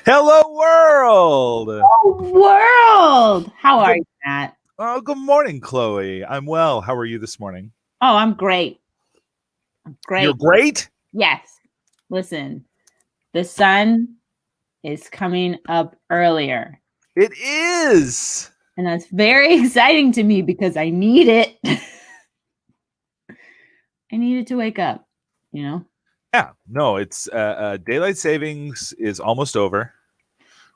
Hello, world. World. How are you, Matt? Oh, good morning, Chloe. I'm well. How are you this morning? Oh, I'm great. I'm great. You're great? Yes. Listen, the sun is coming up earlier. It is. And that's very exciting to me because I need it. I needed to wake up, you know? Yeah. No, it's daylight savings is almost over.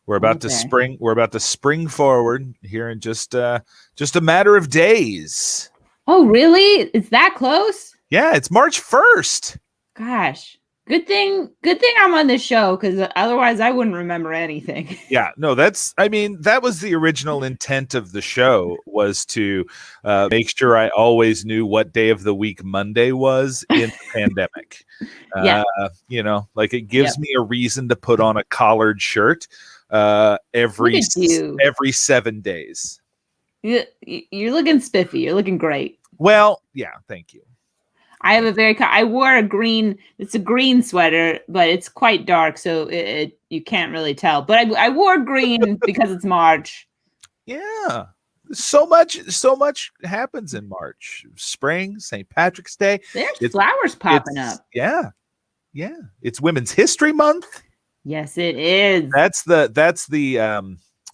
We're about to spring. We're about to spring forward here in just a matter of days. Oh, really? It's that close? Yeah, it's March 1st. Gosh. Good thing I'm on this show, because otherwise I wouldn't remember anything. Yeah, no, that was the original intent of the show, was to make sure I always knew what day of the week Monday was in the pandemic. Yeah. Like it gives me a reason to put on a collared shirt every 7 days. You're looking spiffy. You're looking great. Well, yeah, thank you. I have I wore a green sweater, but it's quite dark, so you can't really tell. But I wore green because it's March. Yeah. So much happens in March. Spring, St. Patrick's Day. There's flowers popping up. Yeah. Yeah. It's Women's History Month. Yes, it is.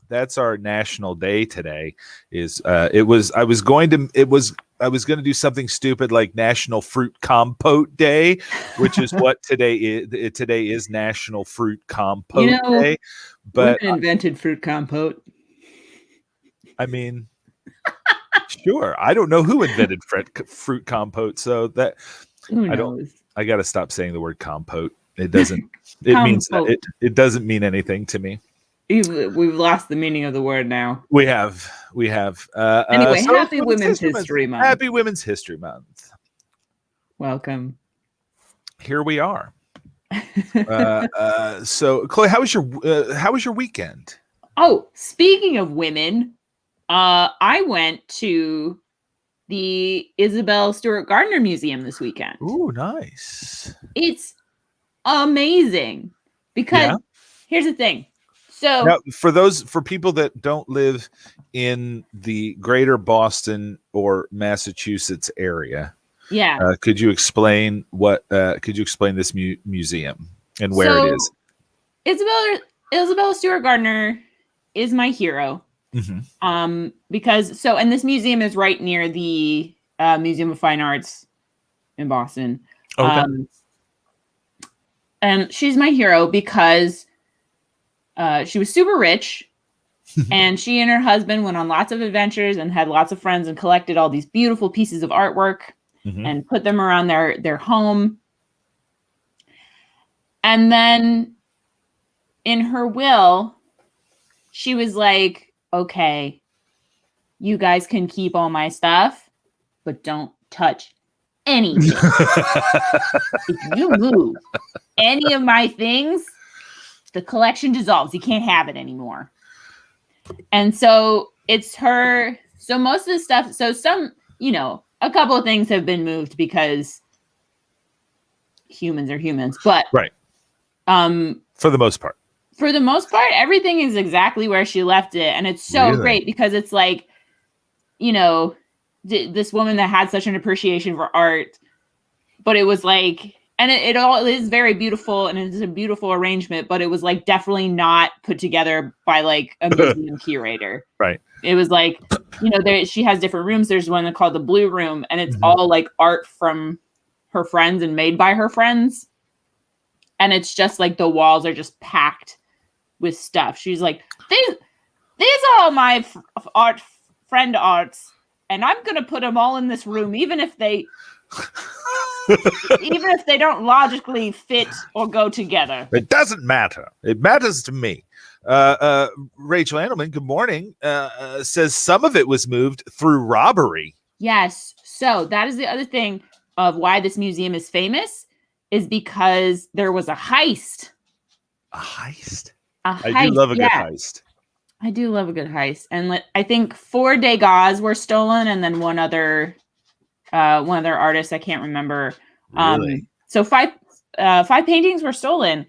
That's our national day today. I was going to do something stupid like National Fruit Compote Day, which is what today is. Today is National Fruit Compote Day. But women invented fruit compote. I mean, sure. I don't know who invented fruit compote, so that who knows? I got to stop saying the word compote. It doesn't. It means it doesn't mean anything to me. We've lost the meaning of the word now. We have. Anyway, happy Women's History Month. Happy Women's History Month. Welcome. Here we are. So, Chloe, how was your weekend? Oh, speaking of women, I went to the Isabel Stewart Gardner Museum this weekend. Ooh, nice. It's amazing because here's the thing. So now, for people that don't live in the greater Boston or Massachusetts area, could you explain this museum and where it is? Isabel Stewart Gardner is my hero. Mm-hmm. And this museum is right near the Museum of Fine Arts in Boston. Okay. And she's my hero because she was super rich, and she and her husband went on lots of adventures and had lots of friends and collected all these beautiful pieces of artwork and put them around their home. And then in her will, she was like, okay, you guys can keep all my stuff, but don't touch anything. If you move any of my things, the collection dissolves. You can't have it anymore. And so it's her. So most of the stuff, a couple of things have been moved because humans are humans, but right. For the most part, everything is exactly where she left it. And it's so great because it's like, this woman that had such an appreciation for art, but it was like, and it all is very beautiful, and it's a beautiful arrangement, but it was like definitely not put together by like a museum curator. Right. It was like, she has different rooms. There's one called the Blue Room, and it's all like art from her friends and made by her friends. And it's just like the walls are just packed with stuff. She's like, these are all my friend arts, and I'm going to put them all in this room, even if they don't logically fit or go together. It doesn't matter. It matters to me. Rachel Andelman, good morning, says some of it was moved through robbery. Yes. So that is the other thing of why this museum is famous, is because there was a heist. A heist? I do love a good heist. I do love a good heist. And I think 4 Degas were stolen, and then one other artist, I can't remember. Really? So five paintings were stolen.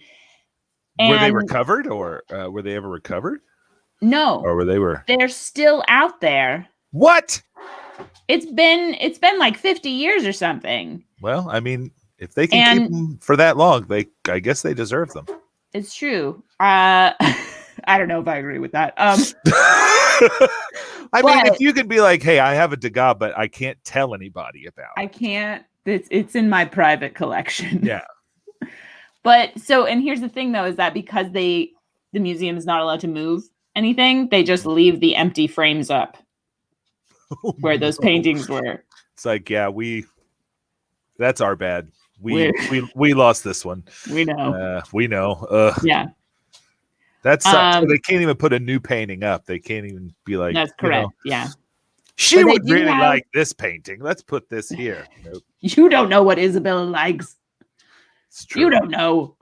Were they And recovered, or were they ever recovered? no, Or they're still out there. What? It's been like 50 years or something. Well, I mean, if they can keep them for that long, I guess they deserve them. It's true. I don't know if I agree with that. I mean, if you could be like, hey, I have a Degas, but I can't tell anybody about it. I can't. It's in my private collection. Yeah. But and here's the thing, though, is that because the museum is not allowed to move anything, they just leave the empty frames up where those paintings were. It's like, yeah, that's our bad. We lost this one. We know. We know. Yeah. That sucks. So they can't even put a new painting up. They can't even be like, that's correct. Yeah. She would really like this painting. Let's put this here. Nope. You don't know what Isabella likes. It's true. You don't know.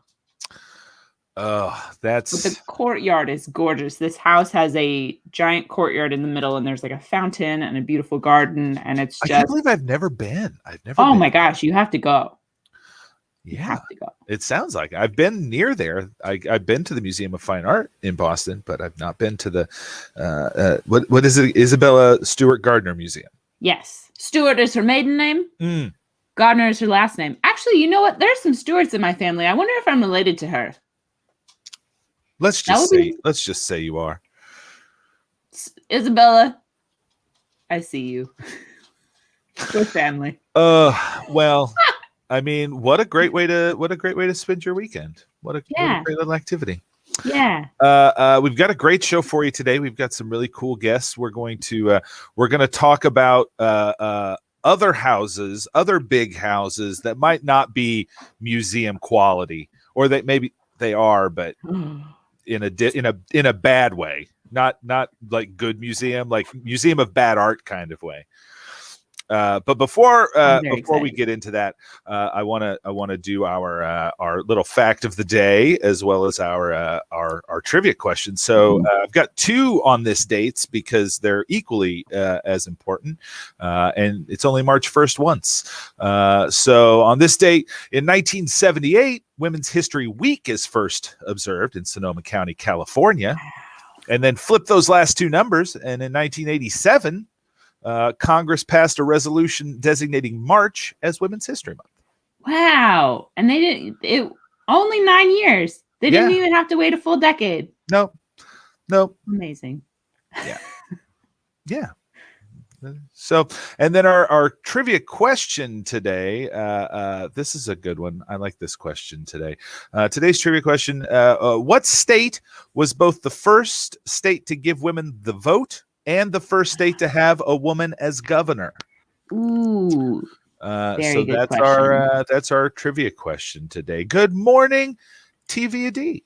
But the courtyard is gorgeous. This house has a giant courtyard in the middle, and there's like a fountain and a beautiful garden, and it's just. I can't believe I've never been. Oh my gosh, you have to go. Yeah, you have to go. It sounds like I've been near there. I've been to the Museum of Fine Art in Boston, but I've not been to the what is it? Isabella Stewart Gardner Museum. Yes, Stewart is her maiden name. Gardner is her last name. Actually, you know what? There's some Stewarts in my family. I wonder if I'm related to her. Let's just say you are. Isabella, I see you. We're family. Well. I mean, what a great way to spend your weekend. What a great little activity. Yeah. We've got a great show for you today. We've got some really cool guests. We're going to talk about other houses, other big houses that might not be museum quality, or that maybe they are, but in a bad way. Not like good museum, like museum of bad art kind of way. But before we get into that, I want to do our little fact of the day, as well as our trivia question. So I've got two on this dates because they're equally as important, and it's only March 1st once. So on this date in 1978, Women's History Week is first observed in Sonoma County, California, and then flip those last two numbers, and in 1987. Congress passed a resolution designating March as Women's History Month. Wow. And they didn't, only 9 years. They didn't even have to wait a full decade. No. Amazing. Yeah. Yeah. So, and then our trivia question today, this is a good one. I like this question today. Today's trivia question, what state was both the first state to give women the vote and the first state to have a woman as governor? Ooh. So that's our trivia question today. Good morning, TVA.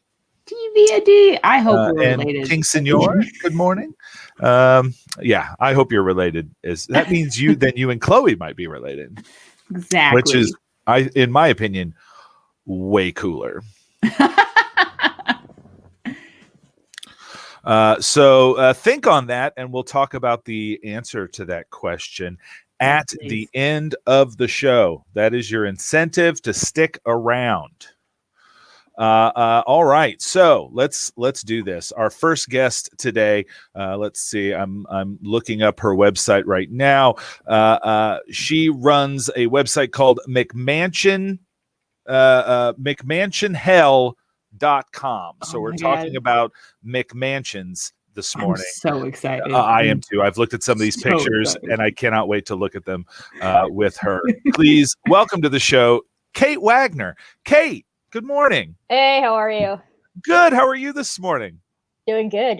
TVA. I hope we're and related. King Senor, good morning. Yeah, I hope you're related. That means you and Chloe might be related. Exactly. Which is, in my opinion, way cooler. So think on that, and we'll talk about the answer to that question at the end of the show. That is your incentive to stick around. All right, so let's do this. Our first guest today. Let's see. I'm looking up her website right now. She runs a website called McMansion Hell. .com. So we're talking about McMansions this morning. I'm so excited. I am too. I've looked at some of these pictures and I cannot wait to look at them with her. Please welcome to the show, Kate Wagner. Kate, good morning. Hey, how are you? Good. How are you this morning? Doing good.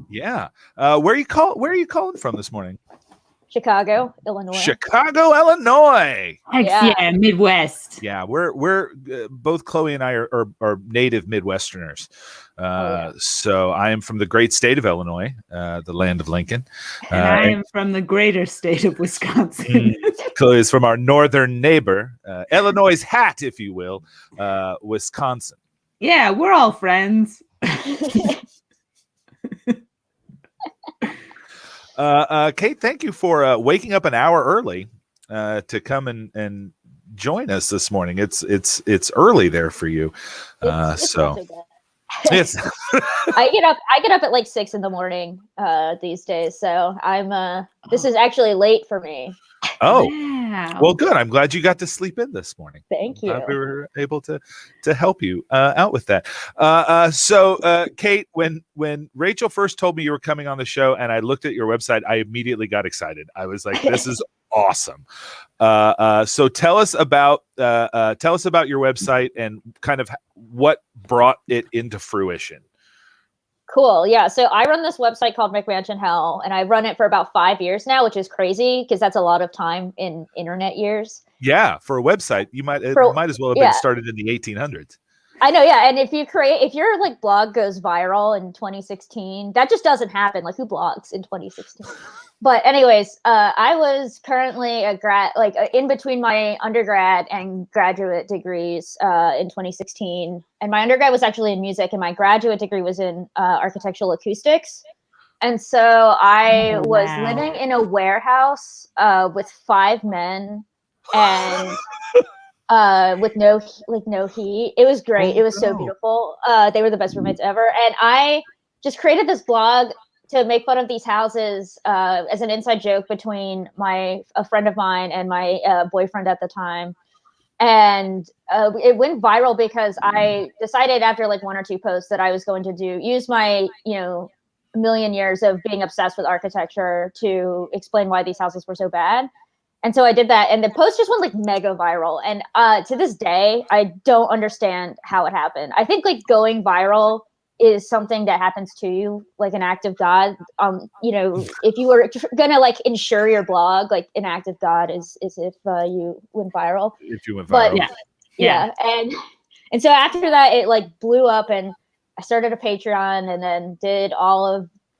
Yeah. Where are you calling from this morning? Chicago, Illinois. Chicago, Illinois. Yeah, Midwest. Yeah, we're both Chloe and I are native Midwesterners. So I am from the great state of Illinois, the land of Lincoln. And I am from the greater state of Wisconsin. Chloe is from our northern neighbor, Illinois' hat, if you will, Wisconsin. Yeah, we're all friends. Kate, thank you for waking up an hour early to come and join us this morning. It's early there for you. It's So not too Yes. I get up at like 6 a.m. These days, so I'm this is actually late for me. Oh, Wow. well, good. I'm glad you got to sleep in this morning. Thank I'm glad you. we were able to help you out with that. So, Kate, when Rachel first told me you were coming on the show, and I looked at your website, I immediately got excited. I was like, "This is awesome." So, tell us about your website and kind of what brought it into fruition. Cool. Yeah. So I run this website called McMansion Hell, and I've run it for about 5 years now, which is crazy because that's a lot of time in internet years. Yeah, for a website, it might as well have been started in the 1800s. I know, yeah. And if your like blog goes viral in 2016, that just doesn't happen. Like, who blogs in 2016? But anyways, I was currently in between my undergrad and graduate degrees in 2016. And my undergrad was actually in music, and my graduate degree was in architectural acoustics. And so I was living in a warehouse with 5 men and with no heat. It was great. It was so beautiful. They were the best roommates ever. And I just created this blog to make fun of these houses as an inside joke between a friend of mine and my boyfriend at the time. And it went viral because I decided after like 1 or 2 posts that I was going to use my, million years of being obsessed with architecture to explain why these houses were so bad. And so I did that, and the post just went like mega viral. And to this day, I don't understand how it happened. I think like going viral is something that happens to you, like an act of God. If you were gonna like insure your blog, like an act of God is if you went viral. If you went viral, but, yeah. And so after that, it like blew up, and I started a Patreon, and then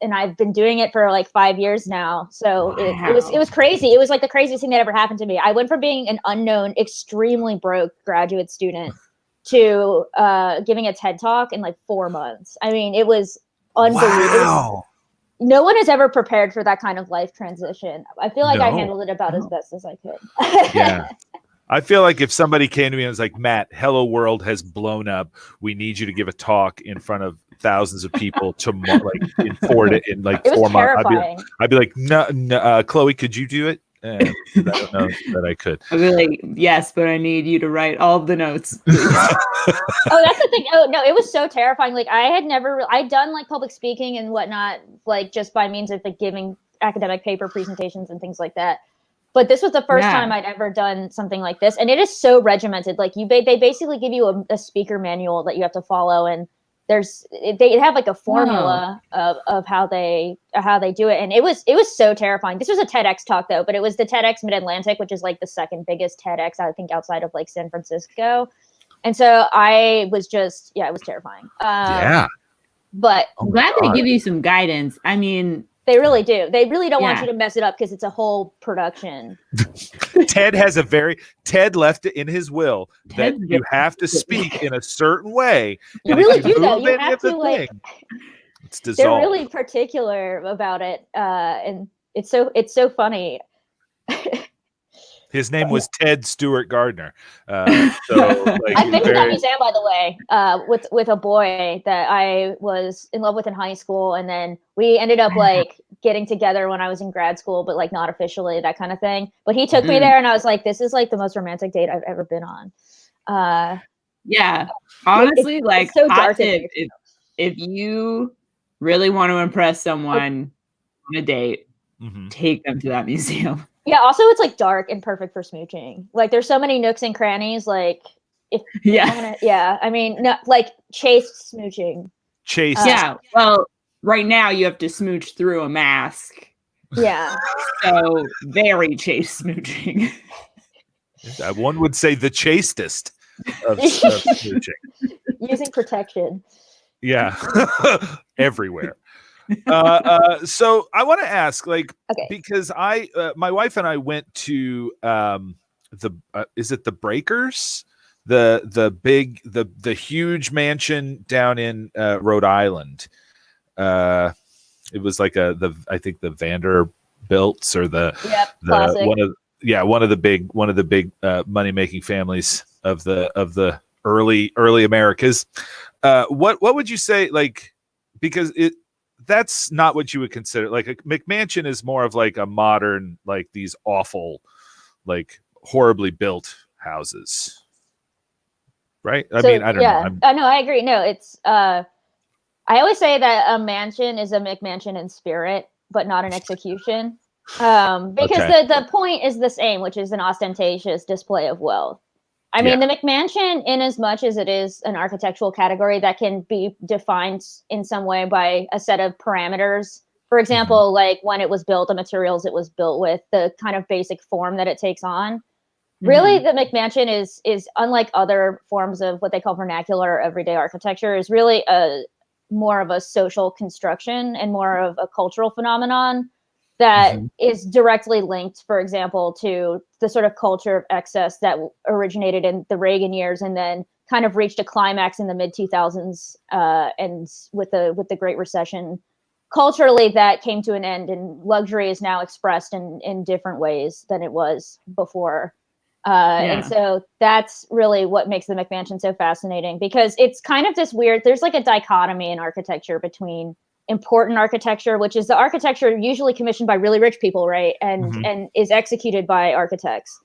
and I've been doing it for like 5 years now. So it was crazy. It was like the craziest thing that ever happened to me. I went from being an unknown, extremely broke graduate student to giving a TED Talk in like 4 months. I mean, it was unbelievable. Wow. No one has ever prepared for that kind of life transition. I feel like I handled it about as best as I could. Yeah. I feel like if somebody came to me and was like, Matt, Hello World has blown up. We need you to give a talk in front of thousands of people tomorrow, like in 4 months. I'd be like, no, Chloe, could you do it? I don't know that I could. I'd be like, yes, but I need you to write all of the notes. Oh, that's the thing. Oh no, it was so terrifying. Like I'd done like public speaking and whatnot, like just by means of like giving academic paper presentations and things like that. But this was the first time I'd ever done something like this, and it is so regimented. Like they basically give you a speaker manual that you have to follow, and they have like a formula of how they do it, and it was so terrifying. This was a TEDx talk though, but it was the TEDx Mid-Atlantic, which is like the second biggest TEDx I think outside of like San Francisco, and so I was just it was terrifying. But I'm glad they give you some guidance. I mean, they really do. They really don't want you to mess it up because it's a whole production. Ted left it in his will that you have to speak in a certain way. You really do though. You have to it's dissolved. They're really particular about it, and it's so funny. His name was Ted Stewart Gardner. I've been to that museum, by the way, with a boy that I was in love with in high school, and then we ended up like getting together when I was in grad school, but like not officially, that kind of thing. But he took me there, and I was like, "This is like the most romantic date I've ever been on." Yeah, honestly, like so hot tip, if you really want to impress someone on a date, take them to that museum. Yeah, also it's like dark and perfect for smooching. Like there's so many nooks and crannies. Like I mean, no, like chaste smooching. Chaste. Yeah. Well, right now you have to smooch through a mask. Yeah. So very chaste smooching. One would say the chastest of smooching. Using protection. Yeah. Everywhere. So I want to ask, because my wife and I went to is it the Breakers, the huge mansion down in Rhode Island. It was like I think the Vanderbilts or one of the big money making families of the early Americas. what would you say, like, because that's not what you would consider like a McMansion is more of like a modern, like these awful, like horribly built houses, right? I mean, I don't know. No, I agree. No, it's I always say that a mansion is a McMansion in spirit, but not in execution. Because the point is the same, which is an ostentatious display of wealth. I mean, the McMansion, in as much as it is an architectural category that can be defined in some way by a set of parameters. For example, like when it was built, the materials it was built with, the kind of basic form that it takes on. Really, the McMansion is unlike other forms of what they call vernacular or everyday architecture, is really more of a social construction and more of a cultural phenomenon that is directly linked, for example, to the sort of culture of excess that originated in the Reagan years and then kind of reached a climax in the mid 2000s and with the Great Recession. Culturally, that came to an end, and luxury is now expressed in different ways than it was before. And so that's really what makes the McMansion so fascinating, because it's kind of this weird, there's like a dichotomy in architecture between important architecture, which is the architecture usually commissioned by really rich people, right? And is executed by architects,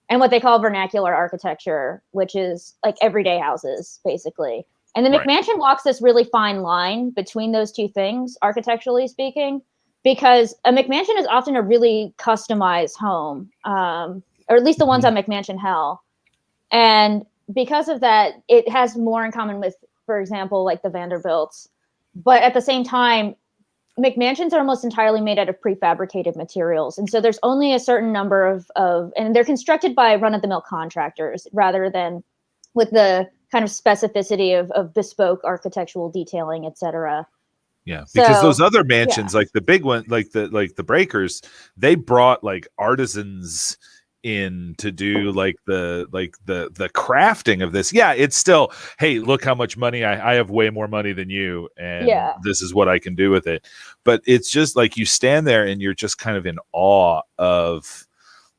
and what they call vernacular architecture, which is like everyday houses, basically. And the McMansion walks this really fine line between those two things, architecturally speaking, because a McMansion is often a really customized home, or at least the ones on McMansion Hell. And because of that, it has more in common with, for example, like the Vanderbilts. But at the same time, McMansions are almost entirely made out of prefabricated materials. And so there's only a certain number of and they're constructed by run-of-the-mill contractors rather than with the kind of specificity of bespoke architectural detailing, et cetera. Yeah, because those other mansions, like the big one, like the Breakers, they brought like artisans in to do like the crafting of this. Yeah, it's still, hey, look how much money I have, way more money than you, and this is what I can do with it. But it's just like you stand there and you're just kind of in awe of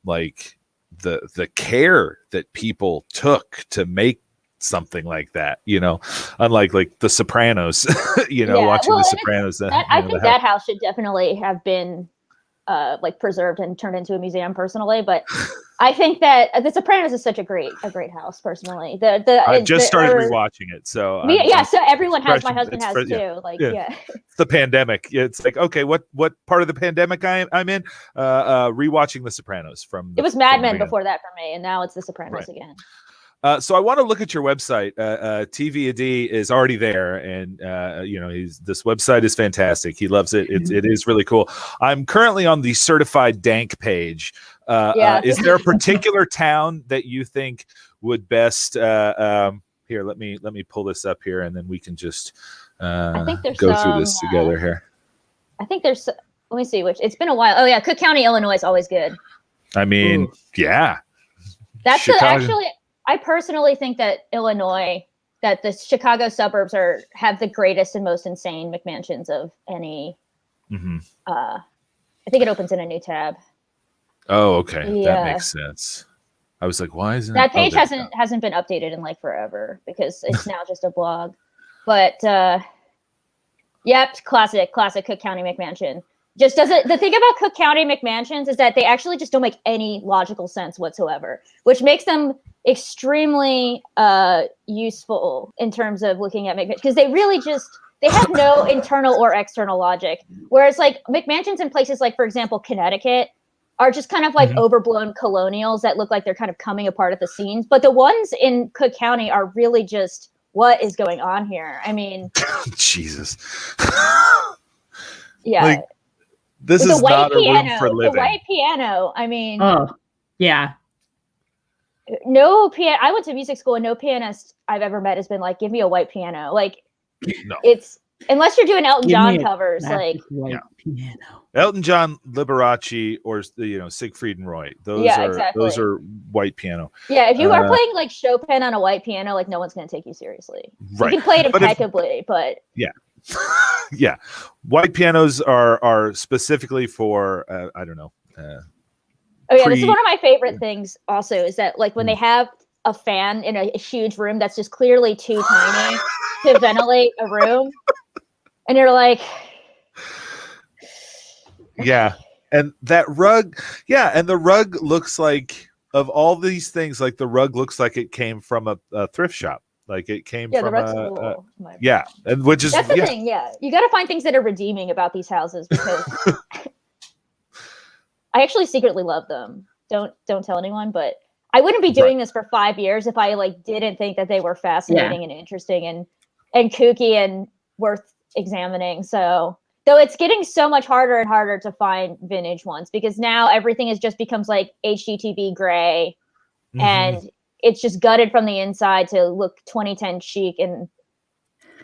like the care that people took to make something like that, you know, unlike like The Sopranos, watching The Sopranos. I think that house should definitely have been like preserved and turned into a museum personally, but I think that The Sopranos is such a great house personally. I just started rewatching it, so so everyone has. My husband has too. It's the pandemic. It's like, okay, what part of the pandemic I'm in? Rewatching The Sopranos it was Mad Men before that for me, and now it's The Sopranos again. So I want to look at your website. TVAD is already there, and this website is fantastic. He loves it. It is really cool. I'm currently on the certified dank page. Is there a particular town that you think would best? Here, let me pull this up here, and then we can just go through this together here. I think there's. Let me see which. It's been a while. Oh yeah, Cook County, Illinois is always good. I mean, yeah. That's actually. I personally think that that the Chicago suburbs have the greatest and most insane McMansions of any. I think it opens in a new tab. Oh, okay, that makes sense. I was like, why isn't that page hasn't been updated in like forever because it's now just a blog. But classic Cook County McMansion. Just doesn't. The thing about Cook County McMansions is that they actually just don't make any logical sense whatsoever, which makes them extremely useful in terms of looking at McMansions, because they have no internal or external logic. Whereas like McMansions in places like, for example, Connecticut are just kind of like overblown colonials that look like they're kind of coming apart at the seams. But the ones in Cook County are really just, what is going on here? I mean, Jesus. Yeah. Like, this is not a room for living. The white piano. I mean, yeah. No piano. I went to music school, and no pianist I've ever met has been like, "Give me a white piano." Like, no. It's unless you're doing Elton John covers, like white piano. Elton John, Liberace, or Siegfried and Roy. Those are white piano. Yeah, if you are playing like Chopin on a white piano, like no one's going to take you seriously. Right. You can play it impeccably, but yeah. Yeah, white pianos are specifically for I don't know. This is one of my favorite things. Also, is that like when they have a fan in a huge room that's just clearly too tiny to ventilate a room. And you're like, yeah. And that rug, and the rug looks like, of all these things, like the rug looks like it came from a thrift shop. Like it came the from rug's cool. and which is that's the thing. Yeah, you got to find things that are redeeming about these houses, because I actually secretly love them. Don't tell anyone, but I wouldn't be doing this for 5 years if I like didn't think that they were fascinating and interesting and kooky and worth examining. So, though it's getting so much harder and harder to find vintage ones, because now everything is just becomes like HGTV gray, and it's just gutted from the inside to look 2010 chic. And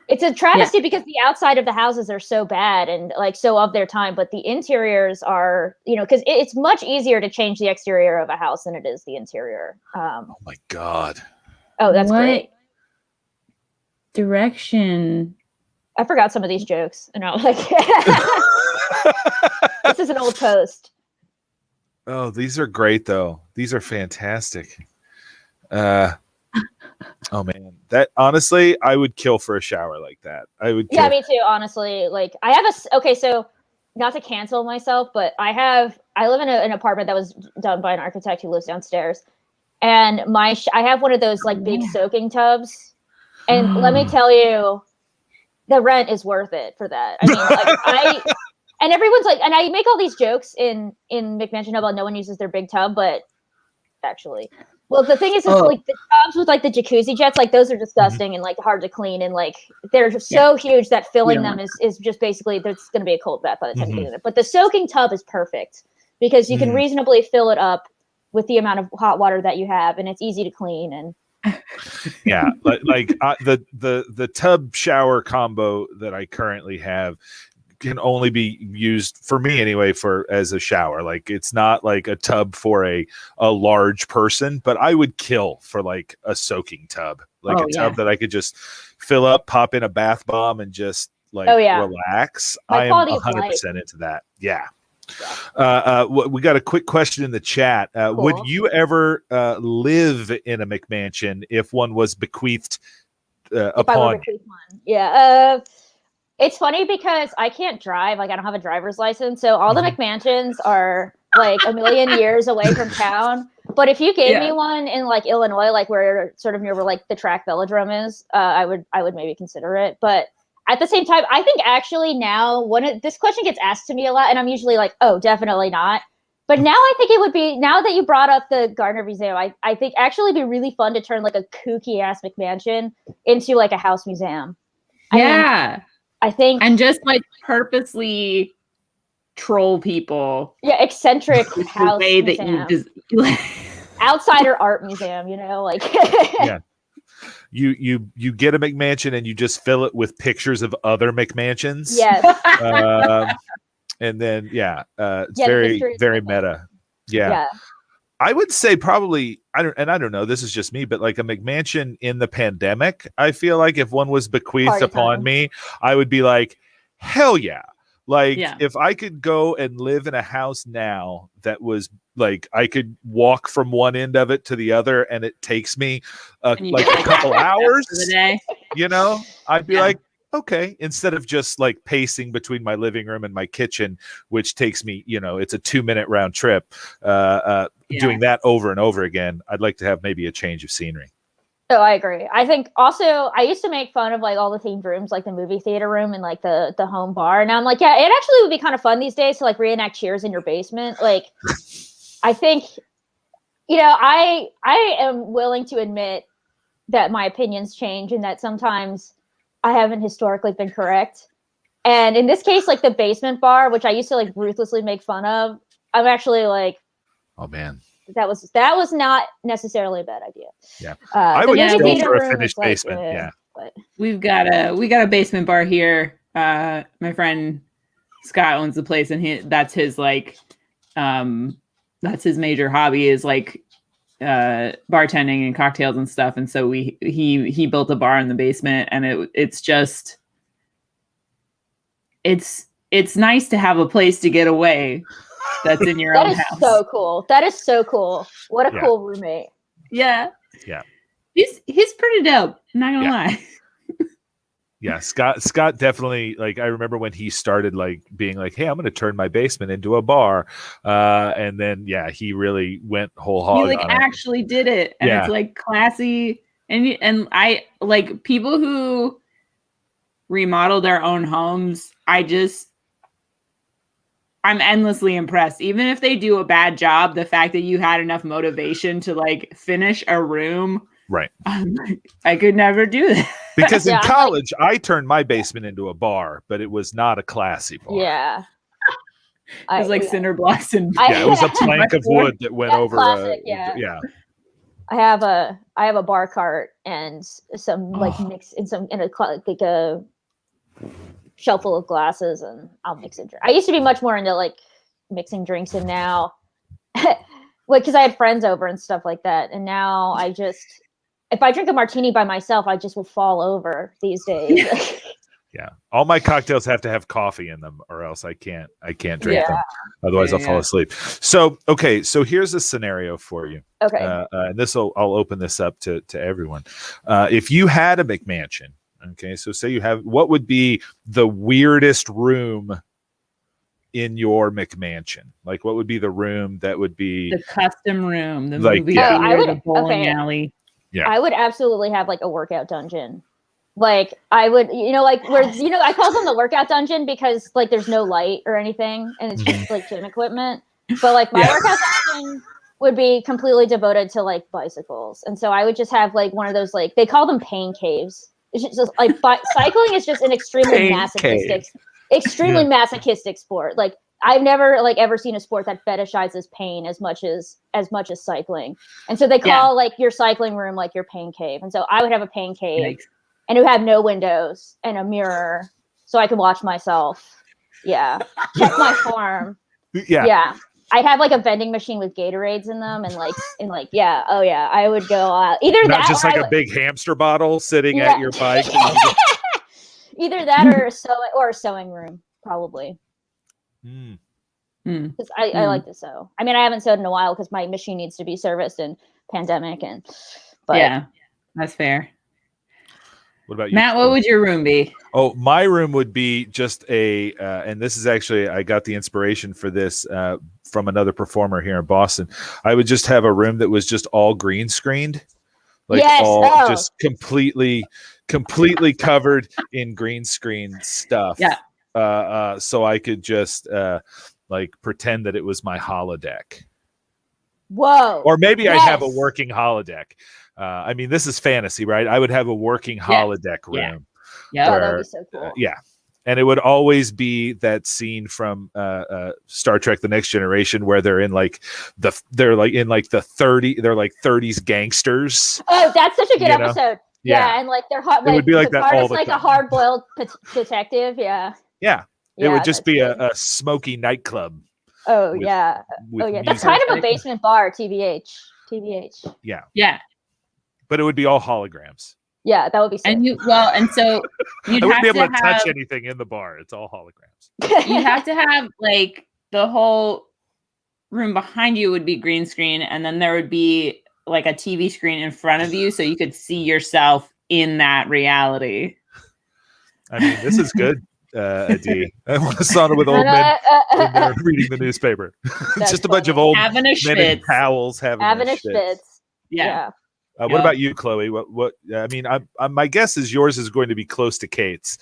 it's a travesty because the outside of the houses are so bad and like so of their time, but the interiors are, because it's much easier to change the exterior of a house than it is the interior. Oh my God. Oh, that's great. Direction. I forgot some of these jokes, and I'm like, this is an old post. Oh, these are great though. These are fantastic. Oh man, that honestly, I would kill for a shower like that. I would. Yeah, me too. Honestly, like I have so not to cancel myself, but I live in an apartment that was done by an architect who lives downstairs, and I have one of those like big soaking tubs, and let me tell you, the rent is worth it for that. I mean, like and everyone's like, and I make all these jokes in McMansion Hell about no one uses their big tub, but actually. Well, the thing is like the tubs with like the jacuzzi jets, like those are disgusting and like hard to clean, and like they're just so huge that filling them is just basically there's going to be a cold bath by the time you get in it. But the soaking tub is perfect because you can reasonably fill it up with the amount of hot water that you have, and it's easy to clean. And the tub shower combo that I currently have can only be used for me anyway as a shower. Like it's not like a tub for a large person, but I would kill for like a soaking tub, like tub that I could just fill up, pop in a bath bomb, and just like relax. I am 100% into that. Yeah. We got a quick question in the chat. Cool. Would you ever live in a McMansion if one was bequeathed upon you? Yeah. It's funny because I can't drive. Like I don't have a driver's license. So all the McMansions are like a million years away from town. But if you gave me one in like Illinois, like where sort of near where like the track velodrome is, I would maybe consider it. But at the same time, I think actually now this question gets asked to me a lot, and I'm usually like, oh, definitely not. But now I think it would be, now that you brought up the Gardner Museum, I think actually it'd be really fun to turn like a kooky ass McMansion into like a house museum. I think, and just like purposely troll people. Yeah, eccentric house way museum. That you outsider art museum, like you get a McMansion and you just fill it with pictures of other McMansions. Yes. And then it's very meta. Yeah. I would say probably I don't know, this is just me, but like a McMansion in the pandemic, I feel like if one was bequeathed upon me, I would be like, hell yeah. Like if I could go and live in a house now that was like I could walk from one end of it to the other and it takes me like a couple hours, I'd be like, okay, instead of just like pacing between my living room and my kitchen, which takes me, it's a 2-minute round trip, doing that over and over again, I'd like to have maybe a change of scenery. Oh, I agree. I think also I used to make fun of like all the themed rooms, like the movie theater room and like the home bar. And I'm like, yeah, it actually would be kind of fun these days to like reenact Cheers in your basement. Like, I think, I am willing to admit that my opinions change and that sometimes I haven't historically been correct. And in this case, like the basement bar, which I used to like ruthlessly make fun of, I'm actually like, oh man, that was not necessarily a bad idea. Yeah. I would go for a finished basement. But we got a basement bar here. My friend Scott owns the place, and that's his major hobby is like bartending and cocktails and stuff. And so he built a bar in the basement, and it's nice to have a place to get away that's in your own house. That is so cool. What a cool roommate. Yeah. Yeah. He's pretty dope. I'm not gonna lie. Yeah, Scott definitely, like, I remember when he started like being like, hey, I'm going to turn my basement into a bar. And then, he really went whole hog He like on actually did it. And it's like classy. And I like people who remodel their own homes. I'm endlessly impressed. Even if they do a bad job, the fact that you had enough motivation to like finish a room. Right. I could never do that. Because in college, I turned my basement into a bar, but it was not a classy bar. Yeah. It was like cinder blocks and it was a plank of wood that went over. Classic, yeah. I have a bar cart and some like mix in a shelf full of glasses, and I'll mix it. I used to be much more into like mixing drinks, and now, because I had friends over and stuff like that, and now I just. If I drink a martini by myself, I just will fall over these days. Yeah. All my cocktails have to have coffee in them, or else I can't drink them. Otherwise I'll fall asleep. So, okay. So here's a scenario for you. Okay. And I'll open this up to everyone. If you had a McMansion, okay. So say what would be the weirdest room in your McMansion? Like, what would be the room that would be the custom room, the like, movie theater, the bowling alley? Yeah. I would absolutely have like a workout dungeon. Like I would, where, I call them the workout dungeon because like there's no light or anything and it's just like gym equipment. But like my workout dungeon would be completely devoted to like bicycles. And so I would just have like one of those, like, they call them pain caves. It's just like cycling is just an extremely masochistic sport. Like I've never like ever seen a sport that fetishizes pain as much as cycling. And so they call like your cycling room like your pain cave. And so I would have a pain cave and it would have no windows and a mirror so I could watch myself. Yeah. Check my form. Yeah. I'd have like a vending machine with Gatorades in them and I would go either not that just like a big hamster bottle sitting at your bike. Either that or a sewing room, probably. Because I like to sew. I mean, I haven't sewed in a while because my machine needs to be serviced in pandemic but yeah, that's fair. What about you, Matt? What would your room be? Oh, my room would be just and this is actually, I got the inspiration for this from another performer here in Boston. I would just have a room that was just all green screened, like just completely covered in green screen stuff. Yeah. So I could just like pretend that it was my holodeck. Whoa. Or maybe I'd have a working holodeck. I mean, this is fantasy, right? I would have a working holodeck room. Yeah, that'd be so cool. And it would always be that scene from Star Trek: The Next Generation where they're in like the 30s gangsters. Oh, that's such a good episode. Yeah, and like they're hot. It would be like that all the like time. A hard-boiled detective. Yeah. It would just be a smoky nightclub. That's kind of a basement bar. TBH. Yeah. But it would be all holograms. Yeah, that would be sick. And so you'd I wouldn't be able to have, touch anything in the bar. It's all holograms. You'd have to have like the whole room behind you would be green screen, and then there would be like a TV screen in front of you so you could see yourself in that reality. I mean, this is good, Adi. I want to sawn it with old men when they're reading the newspaper. Just a bunch of old men in towels having a schwitz. Yeah. What about you, Chloe? What? I mean, my guess is yours is going to be close to Kate's.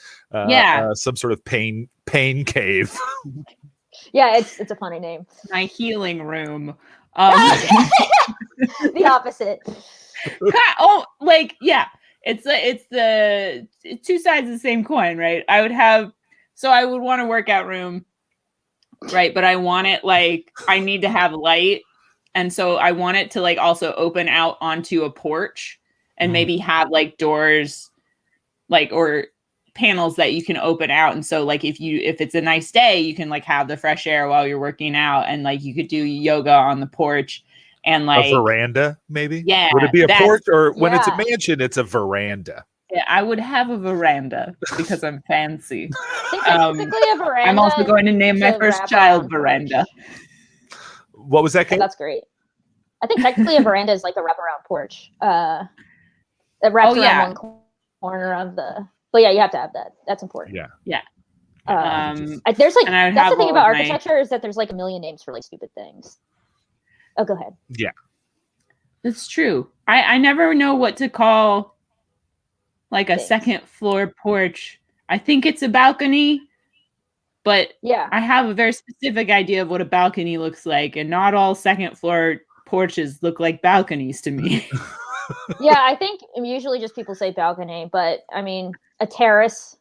Some sort of pain cave. Yeah, it's a funny name. My healing room. The opposite. It's the two sides of the same coin, right? I would want a workout room, right? But I want it like I need to have light. And so I want it to like also open out onto a porch and maybe have like doors, like, or panels that you can open out. And so like, if it's a nice day, you can like have the fresh air while you're working out, and like you could do yoga on the porch and like a veranda, maybe. Yeah. Would it be a porch, or when it's a mansion, it's a veranda? Yeah, I would have a veranda because I'm fancy. Typically a veranda. I'm also going to name my first child Veranda. What was that? That's great. I think technically a veranda is like a wraparound porch. That wraps around one corner of the. But yeah, you have to have that. That's important. Yeah. There's like that's the thing about my... architecture is that there's like a million names for like stupid things. Oh, go ahead. Yeah, that's true. I never know what to call like a second floor porch. I think it's a balcony, but yeah, I have a very specific idea of what a balcony looks like, and not all second floor porches look like balconies to me. yeah, I think usually just people say balcony, but I mean a terrace.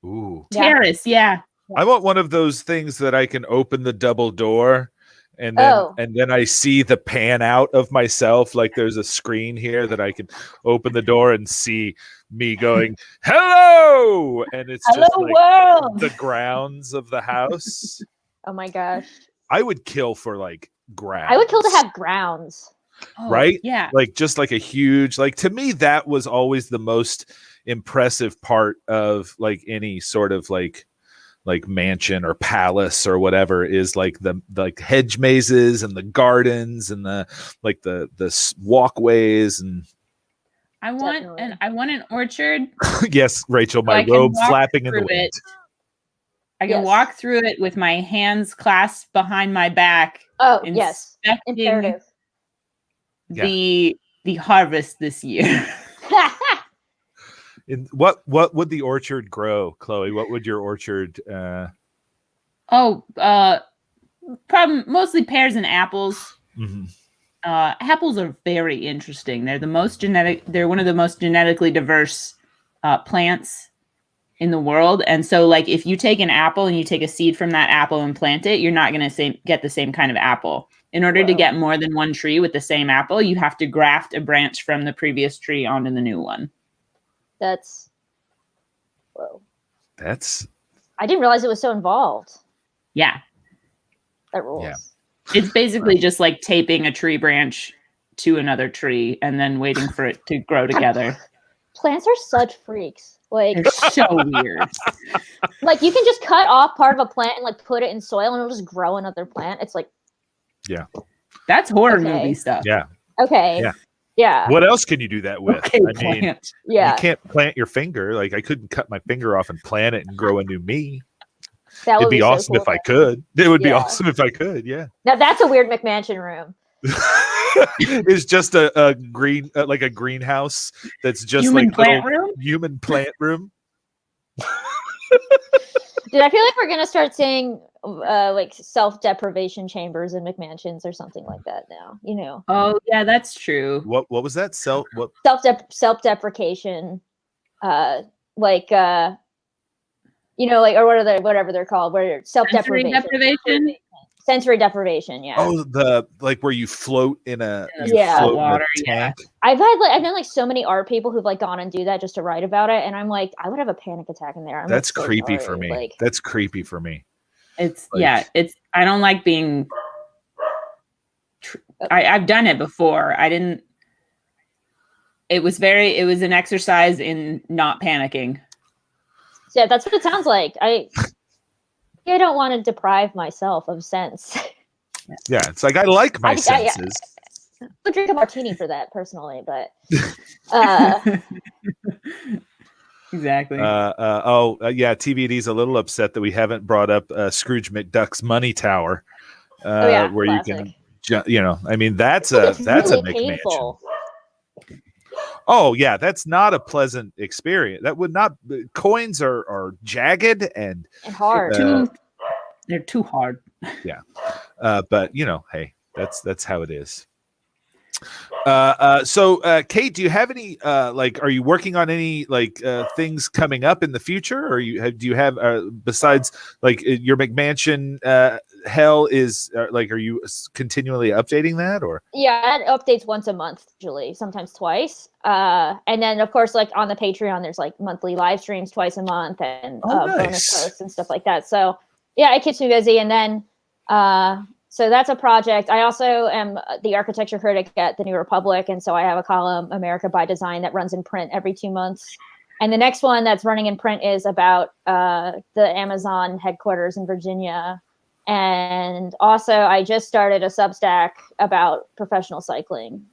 Ooh, terrace, yeah. I want one of those things that I can open the double door, and then I see the pan out of myself. Like there's a screen here that I can open the door and see me going, "Hello!" And it's Hello, just like world! the grounds of the house. Oh my gosh. I would kill for like grounds. I would kill to have grounds. Right? Yeah. Like just like a huge, like to me, that was always the most impressive part of like any sort of like mansion or palace or whatever, is like the hedge mazes and the gardens and the walkways. And I want an orchard. Yes, Rachel, my so robe flapping in the wind. I can walk through it with my hands clasped behind my back. Oh, yes. Imperative. The harvest this year. What would the orchard grow, Chloe? What would your orchard probably mostly pears and apples. Mm-hmm. Apples are very interesting. They're one of the most genetically diverse plants in the world. And so like if you take an apple and you take a seed from that apple and plant it, you're not going to get the same kind of apple. In order to get more than one tree with the same apple, you have to graft a branch from the previous tree onto the new one. I didn't realize it was so involved. Yeah. That rules. Yeah. It's basically just like taping a tree branch to another tree and then waiting for it to grow together. Plants are such freaks. Like they're so weird. Like you can just cut off part of a plant and like put it in soil and it'll just grow another plant. It's like, yeah, that's horror movie stuff. Yeah. Okay. Yeah. What else can you do that with? Okay, I mean, you can't plant your finger. Like I couldn't cut my finger off and plant it and grow a new me. It'd be awesome if I could. It would be awesome if I could. Yeah. Now that's a weird McMansion room. It's just a green, like a greenhouse that's just human like plant room? Human plant room. Dude, I feel like we're gonna start seeing like self-deprivation chambers in McMansions or something like that now. You know. Oh yeah, that's true. What was that? Self-deprecation, like you know, like, or whatever they're called, where self-deprivation. Sensory deprivation, yeah. Oh, the like where you float in a water tank. Yeah. I've known like so many art people who've like gone and do that just to write about it, and I'm like, I would have a panic attack in there. That's like, creepy for me. Like, that's creepy for me. It's like, I don't like being. I've done it before. It was an exercise in not panicking. Yeah, that's what it sounds like. I don't want to deprive myself of sense. Yeah, it's like I like my senses. I would drink a martini for that personally, but exactly. TVD's a little upset that we haven't brought up Scrooge McDuck's Money Tower, where classic. you can, I mean, that's a McMansion. Oh yeah, that's not a pleasant experience. That would not. Coins are jagged and hard. They're too hard. Yeah, but hey, that's how it is. Kate, do you have any are you working on any things coming up in the future, or do you have besides your McMansion Hell is are you continually updating that, or? Yeah, it updates once a month, usually, sometimes twice. And then of course, on the Patreon, there's monthly live streams twice a month and bonus posts and stuff like that. So yeah, it keeps me busy. And then so that's a project. I also am the architecture critic at the New Republic, and so I have a column, America by Design, that runs in print every 2 months. And the next one that's running in print is about the Amazon headquarters in Virginia, And also, I just started a Substack about professional cycling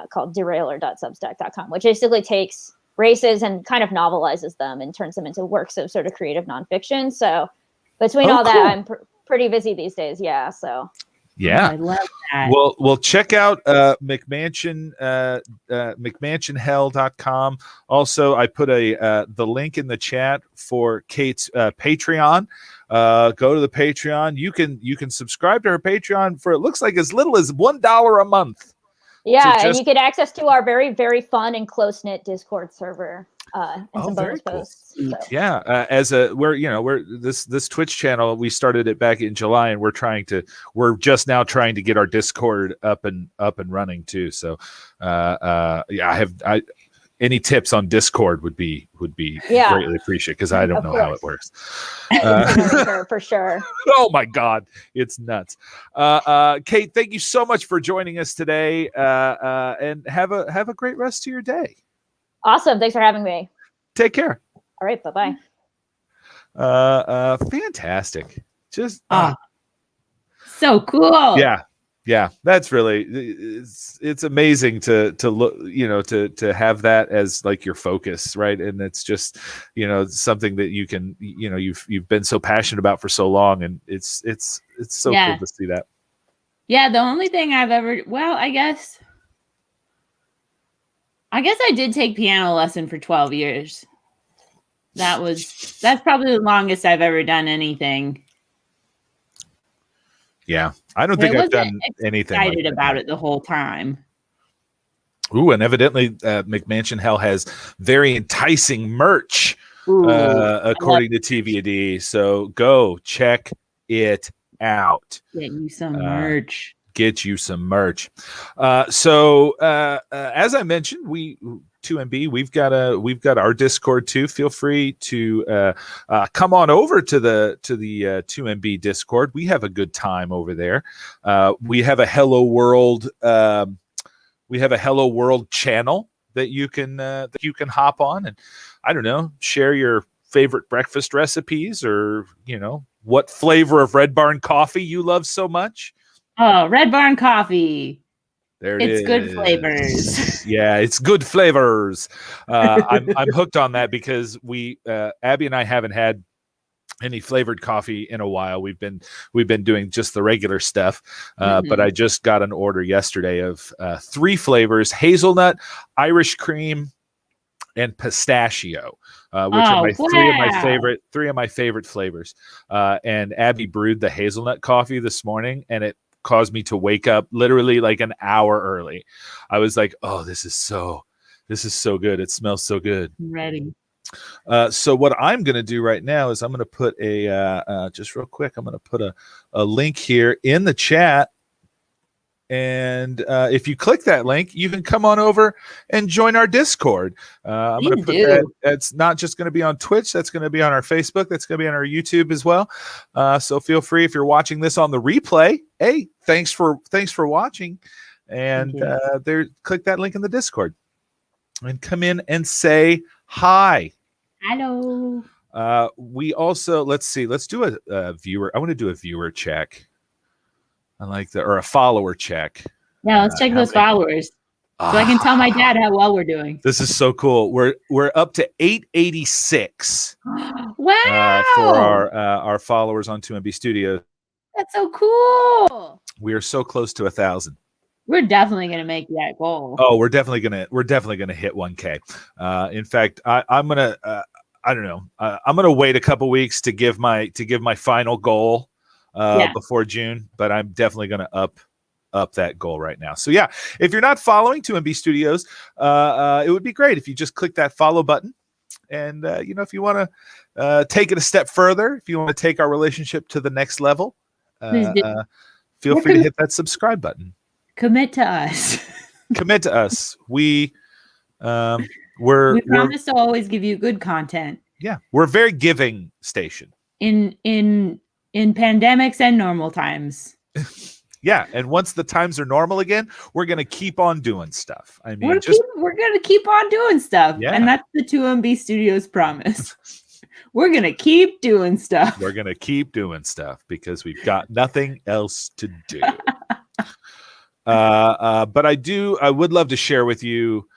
called derailer.substack.com, which basically takes races and kind of novelizes them and turns them into works of sort of creative nonfiction. So between all that, I'm pretty busy these days. Yeah. So. Yeah, I love that. Well, check out McMansion McMansionHell.com. Also, I put the link in the chat for Kate's Patreon. Go to the Patreon. You can subscribe to her Patreon for, it looks like, as little as $1 a month. Yeah, and you get access to our very, very fun and close-knit Discord server and some bonus posts. So. Yeah, we're this Twitch channel, we started it back in July, and we're just now trying to get our Discord up and running too. So any tips on Discord would be greatly appreciated, because I don't know how it works. For sure. Oh my God, it's nuts. Kate, thank you so much for joining us today, and have a great rest of your day. Awesome. Thanks for having me. Take care. All right. Bye-bye. Fantastic. Just so cool. Yeah, that's really, it's amazing to look, to have that as like your focus, right? And it's just, something that you can, you've been so passionate about for so long, and it's so cool to see that. Yeah, the only thing I've ever, I guess I did take piano lesson for 12 years. That's probably the longest I've ever done anything. Yeah, I don't think I've done anything. Excited about it the whole time. Ooh, and evidently McMansion Hell has very enticing merch, according to TVD. So go check it out. Get you some merch. So as I mentioned, 2MB, we've got our Discord too. Feel free to come on over to the 2MB Discord. We have a good time over there. We have a Hello World channel that you can hop on, and I don't know, share your favorite breakfast recipes, or what flavor of Red Barn coffee you love so much. Oh, Red Barn coffee. It's good flavors. Yeah, it's good flavors. I'm hooked on that, because Abby and I haven't had any flavored coffee in a while. We've been doing just the regular stuff. But I just got an order yesterday of 3 flavors: hazelnut, Irish cream, and pistachio, which are three of my favorite flavors. And Abby brewed the hazelnut coffee this morning, and it caused me to wake up literally like an hour early. I was like, oh, this is so good. It smells so good. I'm ready. So what I'm going to do right now is I'm going to put just real quick, I'm going to put a link here in the chat. And if you click that link, you can come on over and join our Discord. I'm going to put that. That's not just going to be on Twitch. That's going to be on our Facebook. That's going to be on our YouTube as well. So feel free, if you're watching this on the replay. Hey, thanks for watching. And click that link in the Discord and come in and say hi. Hello. We also, let's do a viewer. I want to do a viewer check. I like that, or a follower check. Yeah, let's check those followers, so I can tell my dad how well we're doing. This is so cool. We're up to 886. Wow! For our followers on 2MB Studios. That's so cool. We are so close to 1,000. We're definitely gonna make that goal. Oh, we're definitely gonna hit 1K. In fact, I'm gonna I don't know. I'm gonna wait a couple weeks to give my final goal. Before June, but I'm definitely going to up that goal right now. So yeah, if you're not following 2MB Studios, it would be great if you just click that follow button. And if you want to take it a step further, if you want to take our relationship to the next level, feel free to hit that subscribe button. Commit to us. Commit to us. We promise to always give you good content. Yeah, we're a very giving station. In pandemics and normal times. Yeah, and once the times are normal again, we're going to keep on doing stuff. I mean, we're going to keep on doing stuff. Yeah. And that's the 2MB Studios promise. We're going to keep doing stuff. We're going to keep doing stuff because we've got nothing else to do. But I would love to share with you.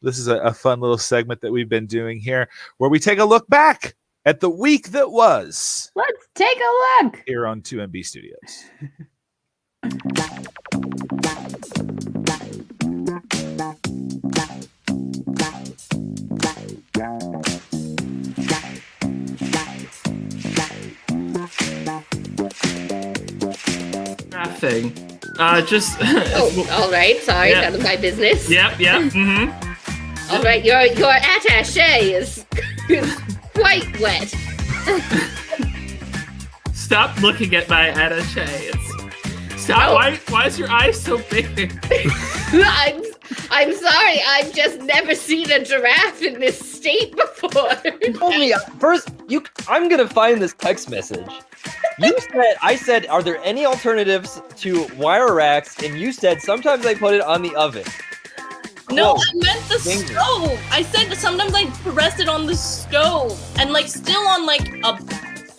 This is a fun little segment that we've been doing here where we take a look back at the week that was. Let's take a look. Here on 2MB Studios. Nothing. Just. All right. Sorry, Yeah. none of my business. Yep. Mm-hmm. All right, your attaché is quite wet. Stop looking at my attaché. Stop. Oh. Why is your eye so big? I'm sorry. I've just never seen a giraffe in this state before. You told me first. I'm gonna find this text message. I said, are there any alternatives to wire racks? And you said sometimes I put it on the oven. No, Quote, I meant the finger. stove. I said that sometimes I rest it on the stove and like still on like a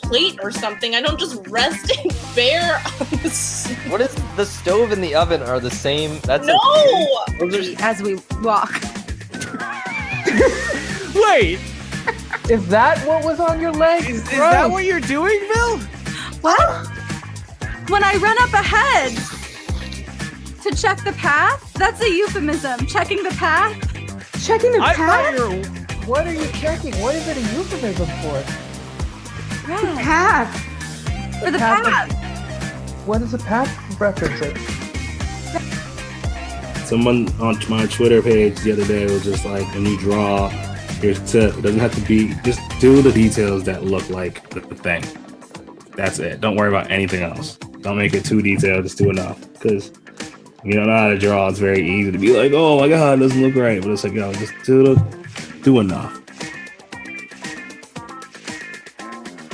plate or something. I don't just rest it bare on the stove. What is the stove and the oven are the same? That's No! Those are, As we walk. Wait, is that what was on your leg? Is that what you're doing, Bill? What? When I run up ahead to check the path? That's a euphemism. Checking the path? Checking the path? What are you checking? What is it a euphemism for? The path. For the path. What is a path referencing? Someone on my Twitter page the other day was just like, when you draw, here's a tip. It doesn't have to be, just do the details that look like the thing. That's it. Don't worry about anything else. Don't make it too detailed. Just do enough. Because you don't know how to draw. It's very easy to be like, oh my God, it doesn't look right. But it's like, yo, just do enough.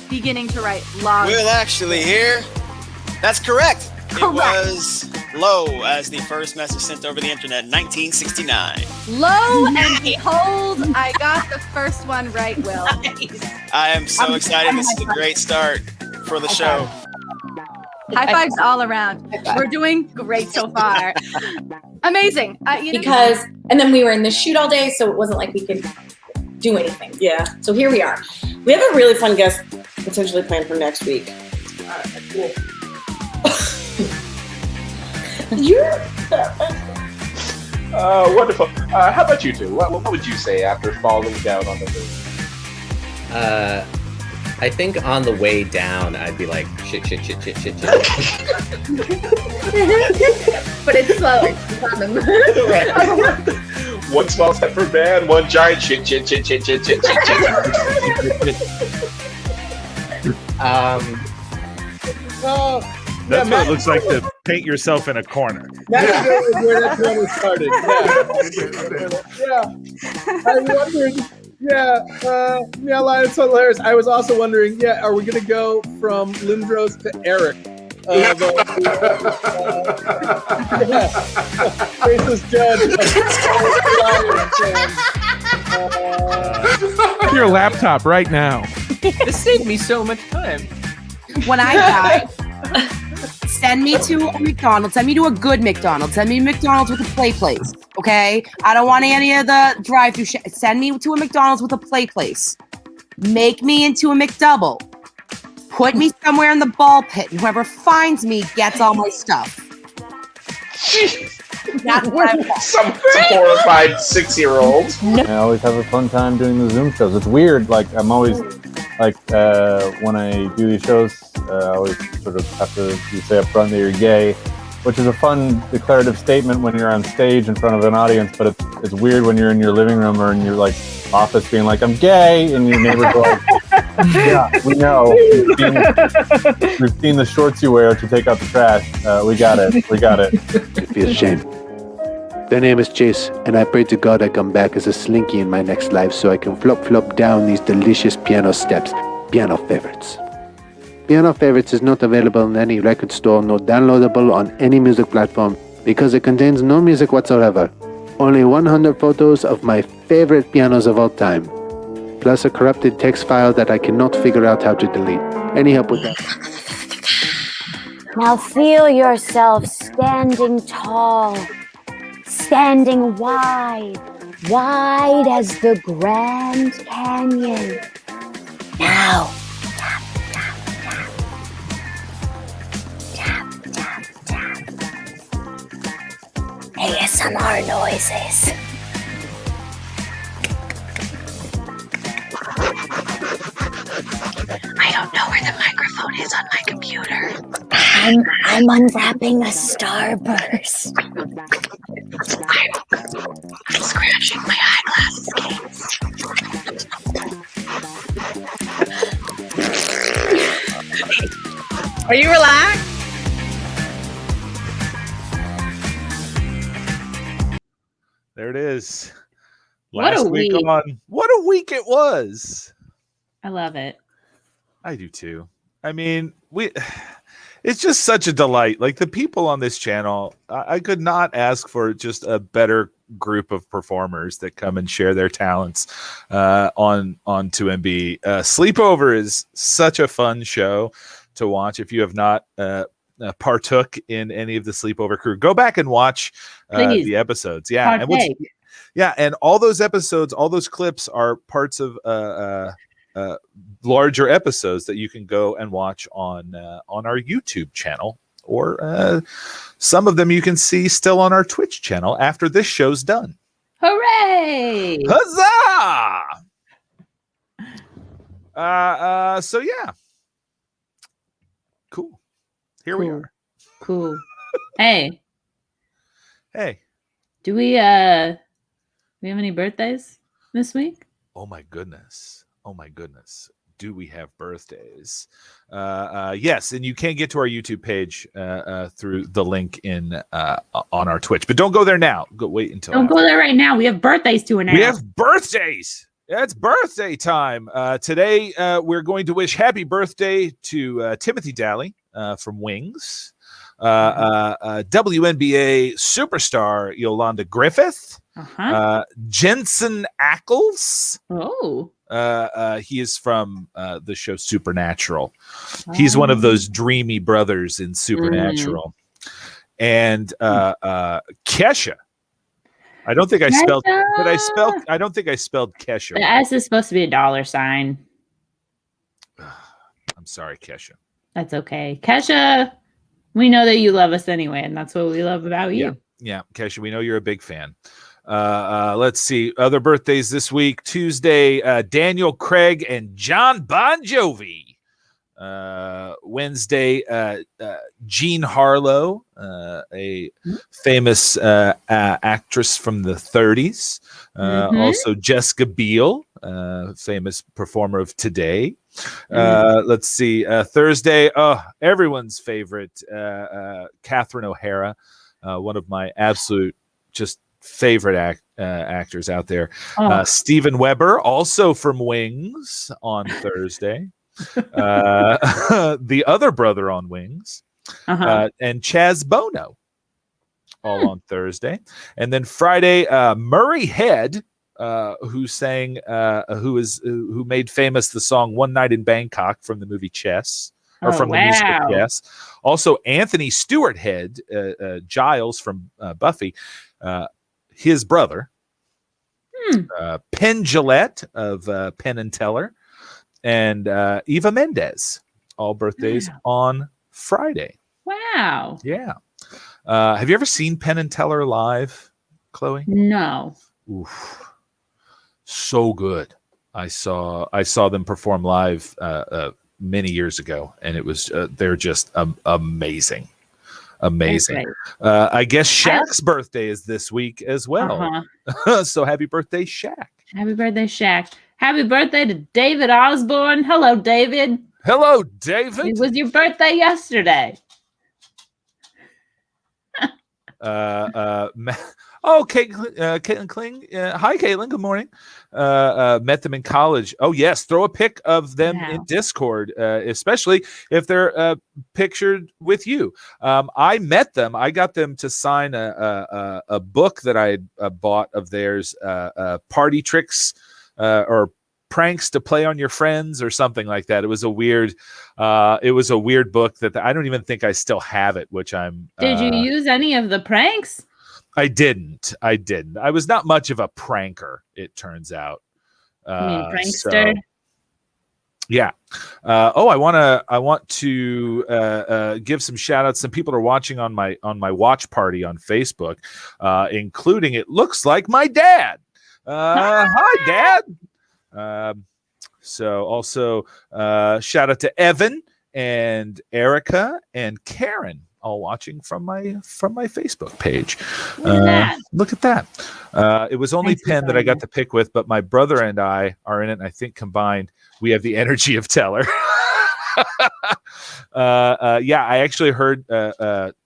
Beginning to write log. Will actually here. That's correct. It was Low as the first message sent over the internet in 1969. Lo and behold, I got the first one right, Will. I am so excited. This is a great start for the show. High fives all around. We're doing great so far. Amazing. Because, and then we were in the shoot all day, so it wasn't like we could do anything. Yeah. So here we are. We have a really fun guest potentially planned for next week. Cool. You're wonderful. How about you two? What would you say after falling down on the moon? I think on the way down, I'd be like, shit. But it's slow. One small step for man, one giant shit. That's what it looks like to paint yourself in a corner. That's where that corner started. Yeah. I wondered. Yeah, Lion's hilarious. I was also wondering, are we going to go from Lindros to Eric? Racist judge. Your laptop right now. This saved me so much time. When I die, send me to a McDonald's. Send me to a good McDonald's. Send me to McDonald's with a play place. Okay? I don't want any of the drive-through shit. Send me to a McDonald's with a play place. Make me into a McDouble. Put me somewhere in the ball pit, and whoever finds me gets all my stuff. That's what I want. Some horrified 6-year-old. I always have a fun time doing the Zoom shows. It's weird. Like, I'm always, when I do these shows, I always sort of have to say up front that you're gay, which is a fun declarative statement when you're on stage in front of an audience, but it's weird when you're in your living room or in your, office being like, I'm gay, and your neighbors are like, yeah, we know. We've seen the shorts you wear to take out the trash. We got it. It feels shame. Their name is Chase, and I pray to God I come back as a slinky in my next life so I can flop down these delicious piano steps. Piano Favorites. Piano Favorites is not available in any record store nor downloadable on any music platform because it contains no music whatsoever. Only 100 photos of my favorite pianos of all time. plus a corrupted text file that I cannot figure out how to delete. Any help with that? Now feel yourself standing tall, standing wide, wide as the Grand Canyon. Now, tap, tap, tap. Tap, tap, tap. ASMR noises. I don't know where the microphone is on my computer. I'm unwrapping a starburst. I'm scratching my eyeglasses case. Are you relaxed? There it is. What a week. What a week it was. I love it. I do too. I mean, it's just such a delight. Like the people on this channel, I could not ask for just a better group of performers that come and share their talents on 2MB. Sleepover is such a fun show to watch. If you have not partook in any of the Sleepover crew, go back and watch the episodes. Yeah, and all those episodes, all those clips are parts of larger episodes that you can go and watch on our YouTube channel, or some of them you can see still on our Twitch channel after this show's done. Hooray! Huzzah! So yeah, cool. Here we are. Cool. Hey. Do we have any birthdays this week? Oh my goodness. Do we have birthdays? Yes, and you can get to our YouTube page through the link in on our Twitch. But don't go there now. Wait until Don't go there right now. We have birthdays to announce. We have birthdays. It's birthday time. Today we're going to wish happy birthday to Timothy Daly from Wings. WNBA superstar Yolanda Griffith. Jensen Ackles. Oh. He is from the show Supernatural. He's one of those dreamy brothers in Supernatural. And Kesha. I don't think I spelled. Did I spell? I don't think I spelled Kesha. The S is supposed to be a $sign. I'm sorry, Kesha. That's okay. Kesha, we know that you love us anyway, and that's what we love about you. Yeah, Kesha, we know you're a big fan. Let's see. Other birthdays this week. Tuesday, Daniel Craig and John Bon Jovi. Wednesday, Jean Harlow, a famous actress from the 30s. Also, Jessica Biel, famous performer of today. Let's see. Thursday, everyone's favorite, Catherine O'Hara, one of my absolute just favorite actors out there. Steven Weber, also from Wings, on Thursday. The other brother on Wings, and Chaz Bono, all on Thursday. And then Friday, Murray Head, who made famous the song "One Night in Bangkok" from the movie Chess, or from the musical Chess. Also, Anthony Stewart Head, Giles from Buffy, his brother. Penn Jillette of Penn and Teller. And Eva Mendes, all birthdays on Friday. Wow. Yeah. Have you ever seen Penn and Teller live, Chloe? No. Oof. So good. I saw them perform live many years ago, and it was they're just amazing. Amazing. I guess Shaq's birthday is this week as well. So happy birthday, Shaq. Happy birthday, Shaq. Happy birthday to David Osborne. Hello, David. Hello, David. It was your birthday yesterday. Caitlin Kling. Hi, Caitlin. Good morning. Met them in college. Oh, yes. Throw a pic of them in Discord, especially if they're pictured with you. I met them. I got them to sign a book that I bought of theirs, Party Tricks, or pranks to play on your friends or something like that. It was a weird book that I don't even think I still have it, which I'm. Did you use any of the pranks? I didn't. I was not much of a pranker, it turns out. You mean prankster? Yeah. I want to give some shout outs. Some people are watching on my watch party on Facebook, including, it looks like, my dad. Hi, Dad. So also shout out to Evan and Erica and Karen, all watching from my Facebook page. Look at that. It was only Penn that I got to pick with, but my brother and I are in it. And I think combined we have the energy of Teller. I actually heard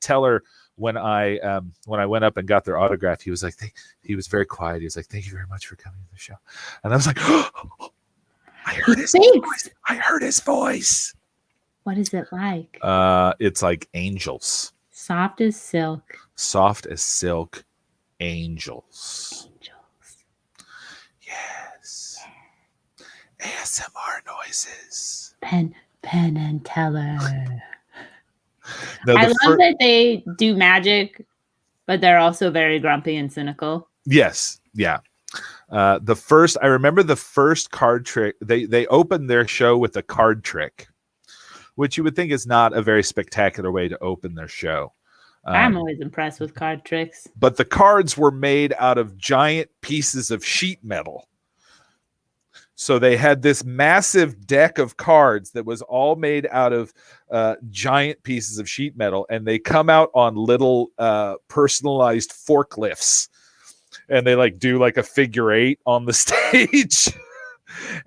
Teller when I went up and got their autograph. He was like, he was very quiet. He was like, "Thank you very much for coming to the show." And I was like, I heard his voice. I heard his voice. What is it like? It's like angels. Soft as silk. Soft as silk. Angels. Yes. ASMR noises. Penn and Teller. No, I love that they do magic, but they're also very grumpy and cynical. Yes. Yeah. I remember the first card trick. They opened their show with a card trick, which you would think is not a very spectacular way to open their show. I'm always impressed with card tricks. But the cards were made out of giant pieces of sheet metal. So they had this massive deck of cards that was all made out of giant pieces of sheet metal, and they come out on little personalized forklifts, and they do a figure 8 on the stage.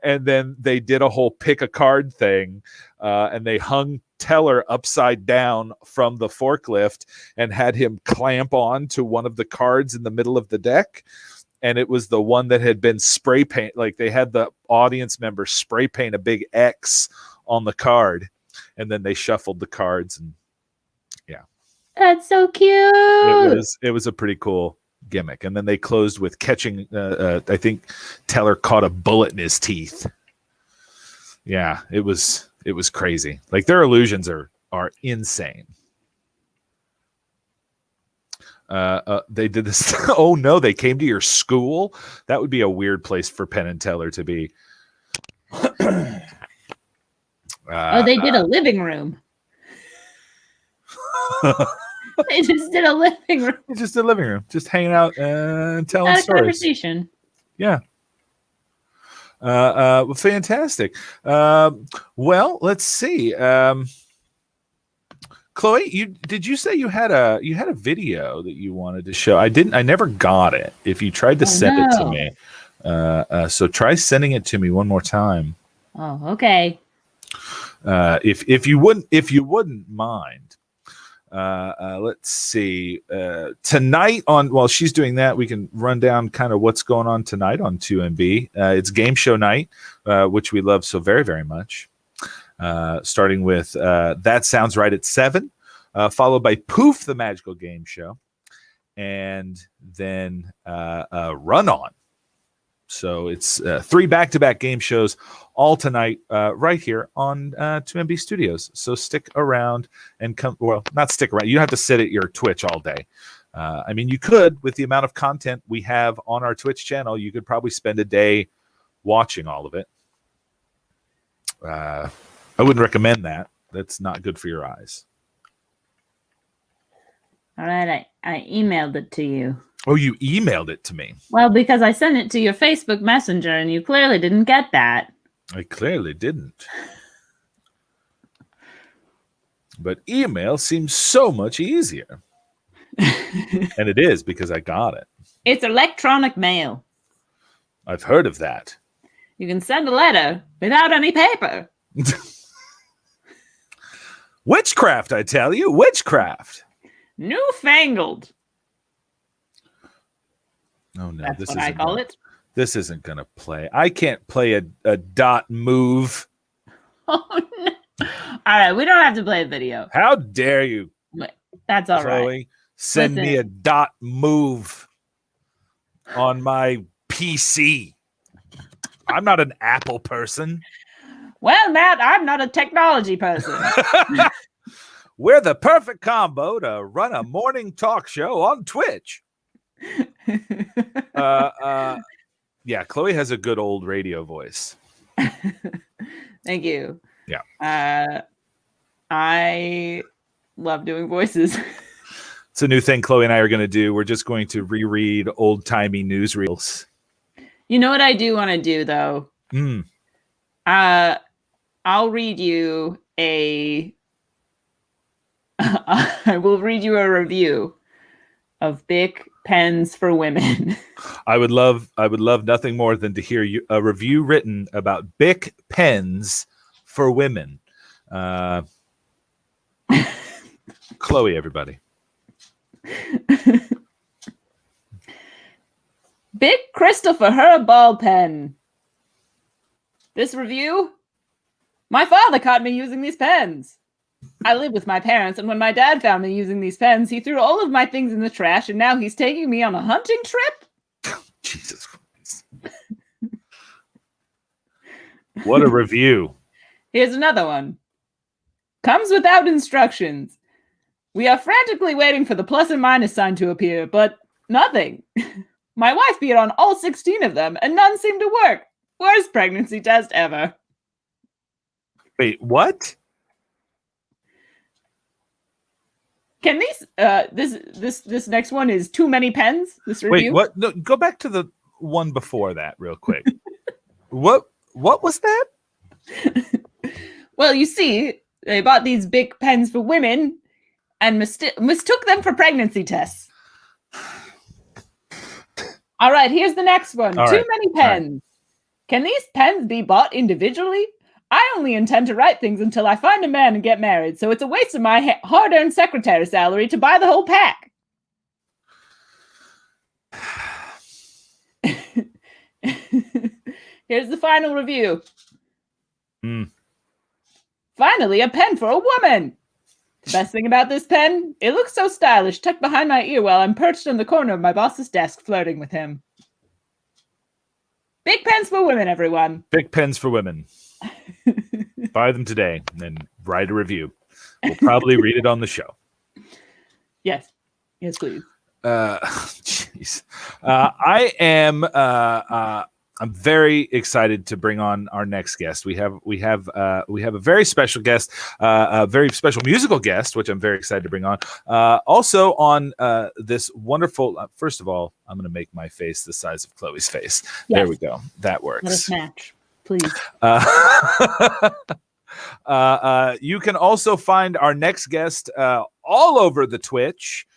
And then they did a whole pick a card thing, and they hung Teller upside down from the forklift and had him clamp on to one of the cards in the middle of the deck. And it was the one that had been spray paint. They had the audience member spray paint a big X on the card, and then they shuffled the cards. And yeah, that's so cute. It was a pretty cool gimmick. And then they closed with catching. I think Teller caught a bullet in his teeth. Yeah, it was crazy. Their illusions are insane. They did this. Oh no, they came to your school. That would be a weird place for Penn and Teller to be. They did a living room. They just did a living room. Just a living room, just hanging out and telling stories. Conversation. Yeah. Fantastic. Well, let's see. Chloe, did you say you had a video that you wanted to show? I never got it. If you tried to send it to me, so try sending it to me one more time. Oh, okay. If you wouldn't mind. Let's see. Tonight while she's doing that, we can run down kind of what's going on tonight on 2MB. It's game show night, which we love so very, very much. Starting with That Sounds Right at 7, followed by Poof, the Magical Game Show, and then Run On. So it's 3 back-to-back game shows all tonight right here on 2MB Studios. So stick around and come. Well, not stick around. You don't have to sit at your Twitch all day. I mean, you could, with the amount of content we have on our Twitch channel, you could probably spend a day watching all of it. I wouldn't recommend that. That's not good for your eyes. All right, I emailed it to you. Oh, you emailed it to me? Well, because I sent it to your Facebook Messenger, and you clearly didn't get that. I clearly didn't. But email seems so much easier. And it is, because I got it. It's electronic mail. I've heard of that. You can send a letter without any paper. Witchcraft, I tell you. Witchcraft. Newfangled. Oh, no. That's what I call it. This isn't going to play. I can't play a dot move. Oh, no. All right. We don't have to play a video. How dare you? That's all Chloe, right. Send me a dot move on my PC. I'm not an Apple person. Well, Matt, I'm not a technology person. We're the perfect combo to run a morning talk show on Twitch. Yeah, Chloe has a good old radio voice. Thank you. Yeah. I love doing voices. It's a new thing Chloe and I are going to do. We're just going to reread old-timey newsreels. You know what I do want to do, though? I'll read you I will read you a review of Bic pens for women. I would love nothing more than to hear a review written about Bic pens for women. Chloe, everybody. Bic Christopher her ball pen. This review? My father caught me using these pens. I live with my parents, and when my dad found me using these pens, he threw all of my things in the trash, and now he's taking me on a hunting trip? Jesus Christ. What a review. Here's another one. Comes without instructions. We are frantically waiting for the plus and minus sign to appear, but nothing. My wife beat on all 16 of them, and none seem to work. Worst pregnancy test ever. Wait, what? Can these this next one is too many pens? This review? Wait, what? No, go back to the one before that real quick. What was that? Well, you see, they bought these Bic pens for women and mistook them for pregnancy tests. All right, here's the next one. Too many pens. Can these pens be bought individually? I only intend to write things until I find a man and get married, so it's a waste of my hard-earned secretary salary to buy the whole pack. Here's the final review. Finally, a pen for a woman. The best thing about this pen, it looks so stylish, tucked behind my ear while I'm perched on the corner of my boss's desk flirting with him. Bic pens for women, everyone. Bic pens for women. Buy them today and then write a review. We'll probably read it on the show. Yes. Yes, please. Jeez. I'm very excited to bring on our next guest. We have a very special guest, a very special musical guest, which I'm very excited to bring on. Also on this wonderful. First of all, I'm going to make my face the size of Chloe's face. Yes. There we go. That works. Let us match, please. You can also find our next guest all over the Twitch.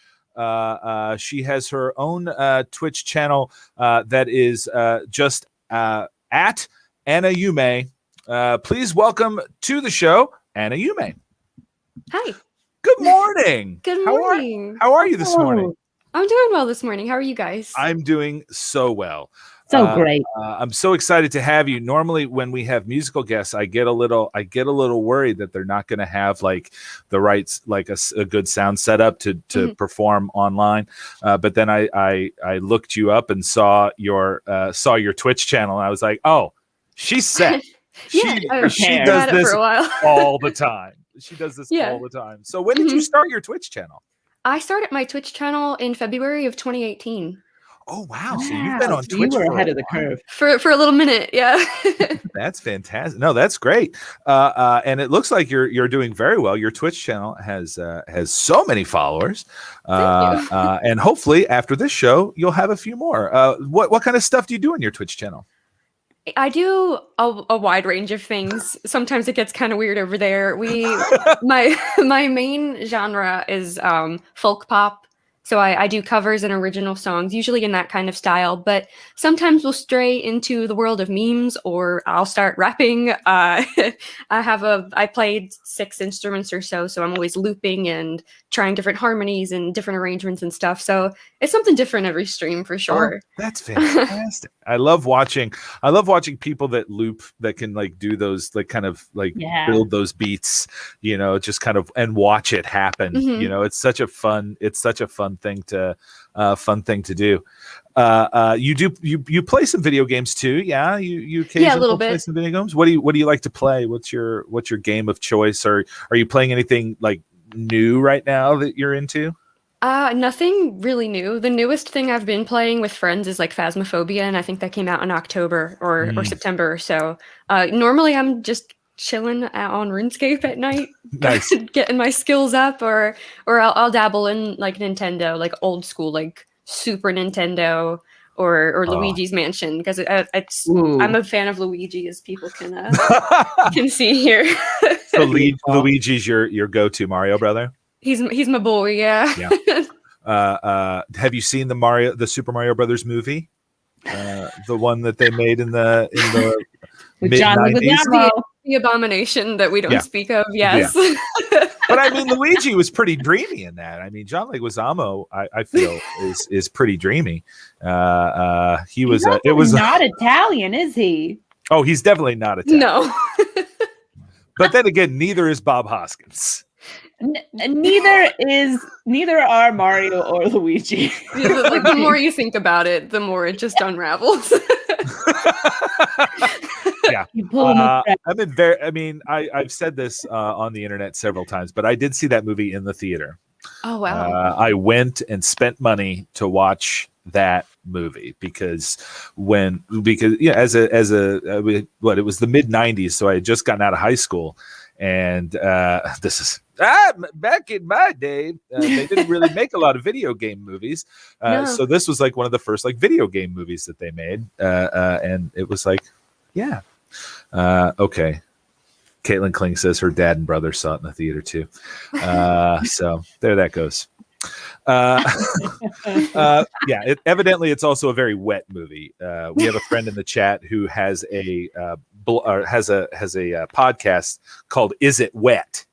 She has her own Twitch channel that is just at Anayume. Please welcome to the show, Anayume. Hi. Good morning. Good morning. How are you this morning? I'm doing well this morning. How are you guys? I'm doing so well. So great. I'm so excited to have you. Normally, when we have musical guests, I get a little worried that they're not going to have like the rights, like a good sound setup to perform online. But then I looked you up and saw your Twitch channel, and I was like, oh, she's set. She does this all the time. She does this all the time. So when did you start your Twitch channel? I started my Twitch channel in February of 2018. Oh wow! So you've been on Twitch for ahead of the curve for a little minute, yeah. That's fantastic. No, that's great. And it looks like you're doing very well. Your Twitch channel has so many followers, and hopefully after this show you'll have a few more. What kind of stuff do you do on your Twitch channel? I do a wide range of things. Sometimes it gets kind of weird over there. My main genre is folk pop. So I do covers and original songs, usually in that kind of style, but sometimes we'll stray into the world of memes, or I'll start rapping. I played 6 instruments or so I'm always looping and trying different harmonies and different arrangements and stuff. So it's something different every stream for sure. Oh, that's fantastic. I love watching people that loop, that can like do those, like kind of like build those beats, just kind of, and watch it happen. It's such a fun fun thing to do. You play some video games too, yeah? You occasionally a little play bit. some video games. What do you like to play? What's your game of choice? Or are you playing anything like new right now that you're into? Nothing really new. The newest thing I've been playing with friends is like Phasmophobia, and I think that came out in October or September. So normally I'm just chilling on RuneScape at night, Nice. getting my skills up, or I'll dabble in like Nintendo, like old school, like Super Nintendo or Luigi's Mansion, because I'm a fan of Luigi, as people can see here. So Luigi's your go-to Mario brother? He's my boy, yeah. Have you seen the Super Mario Brothers movie? The one that they made in the mid-90s? The abomination that we don't speak of, yes. Yeah. But I mean, Luigi was pretty dreamy in that. I mean, John Leguizamo, I feel, is pretty dreamy. He was. It was not Italian, is he? Oh, he's definitely not Italian. No. But then again, neither is Bob Hoskins. Neither are Mario or Luigi. Like, the more you think about it, the more it just unravels. Yeah. I've said this on the internet several times, but I did see that movie in the theater. Oh wow. I went and spent money to watch that movie because as a it was the mid-90s, so I had just gotten out of high school, and this is back in my day, they didn't really make a lot of video game movies, so this was like one of the first like video game movies that they made, and it was like, yeah, okay. Caitlin Kling says her dad and brother saw it in the theater too, so there that goes. Evidently it's also a very wet movie. We have a friend in the chat who has a podcast called Is It Wet?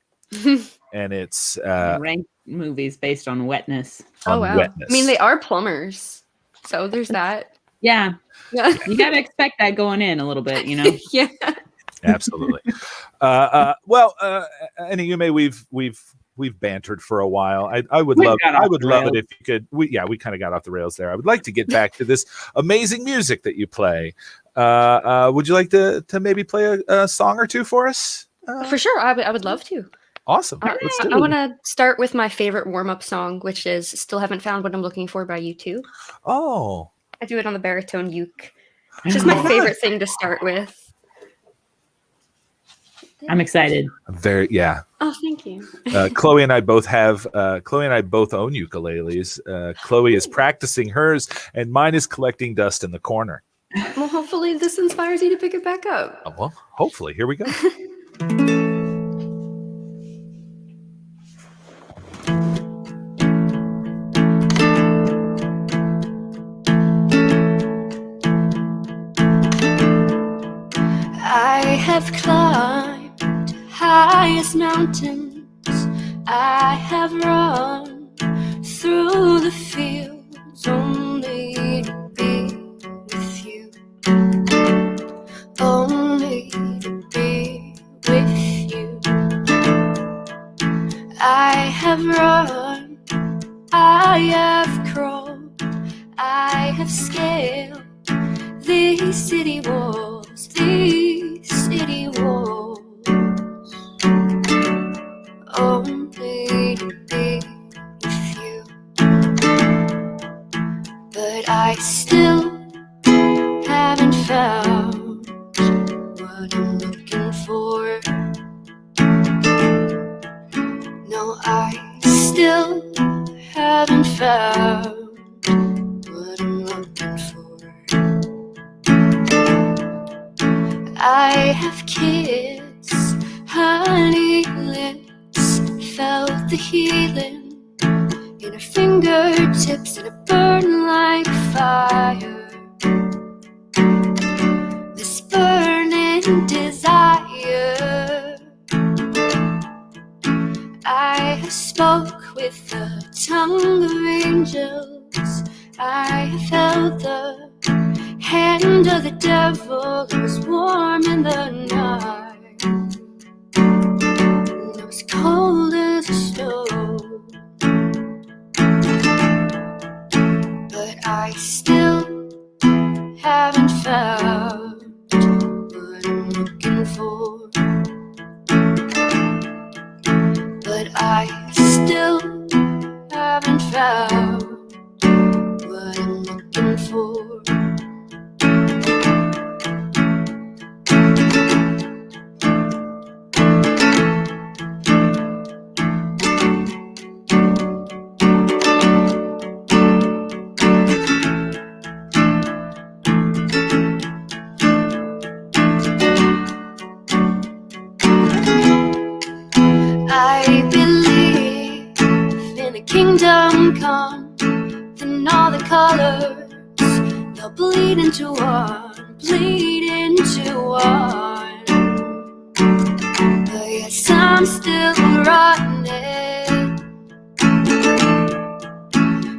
And it's ranked movies based on wetness. Oh wow. Wetness. I mean, they are plumbers, so there's that. Yeah. You gotta expect that going in a little bit, you know. Yeah. Absolutely. Anayume, we've bantered for a while. I would love it if you could. We kind of got off the rails there. I would like to get back to this amazing music that you play. Would you like to maybe play a song or two for us? For sure, I would love to. Awesome. Let's do it. I want to start with my favorite warm-up song, which is "Still Haven't Found What I'm Looking For" by U2. Oh. I do it on the baritone uke. It's just my favorite thing to start with. I'm excited. Yeah. Oh, thank you. Chloe and I both own ukuleles. Chloe is practicing hers, and mine is collecting dust in the corner. Well, hopefully this inspires you to pick it back up. Well, hopefully. Here we go. I have climbed highest mountains, I have run through the fields only to be with you, only to be with you. I have run, I have crawled, I have scaled these city walls, these city walls, only to be with you. But I still haven't found what I'm looking for. No, I still haven't found what I'm looking for. I have kissed honey lips, felt the healing in her fingertips, and it burned like fire. This burning desire. I have spoke with the tongue of angels. I have held the hand of the devil. It was warm in the night, and it was cold as a stone. I still haven't found what I'm looking for. I believe in a kingdom come, then all the colors they'll bleed into one, bleed into one. But yes, I'm still running.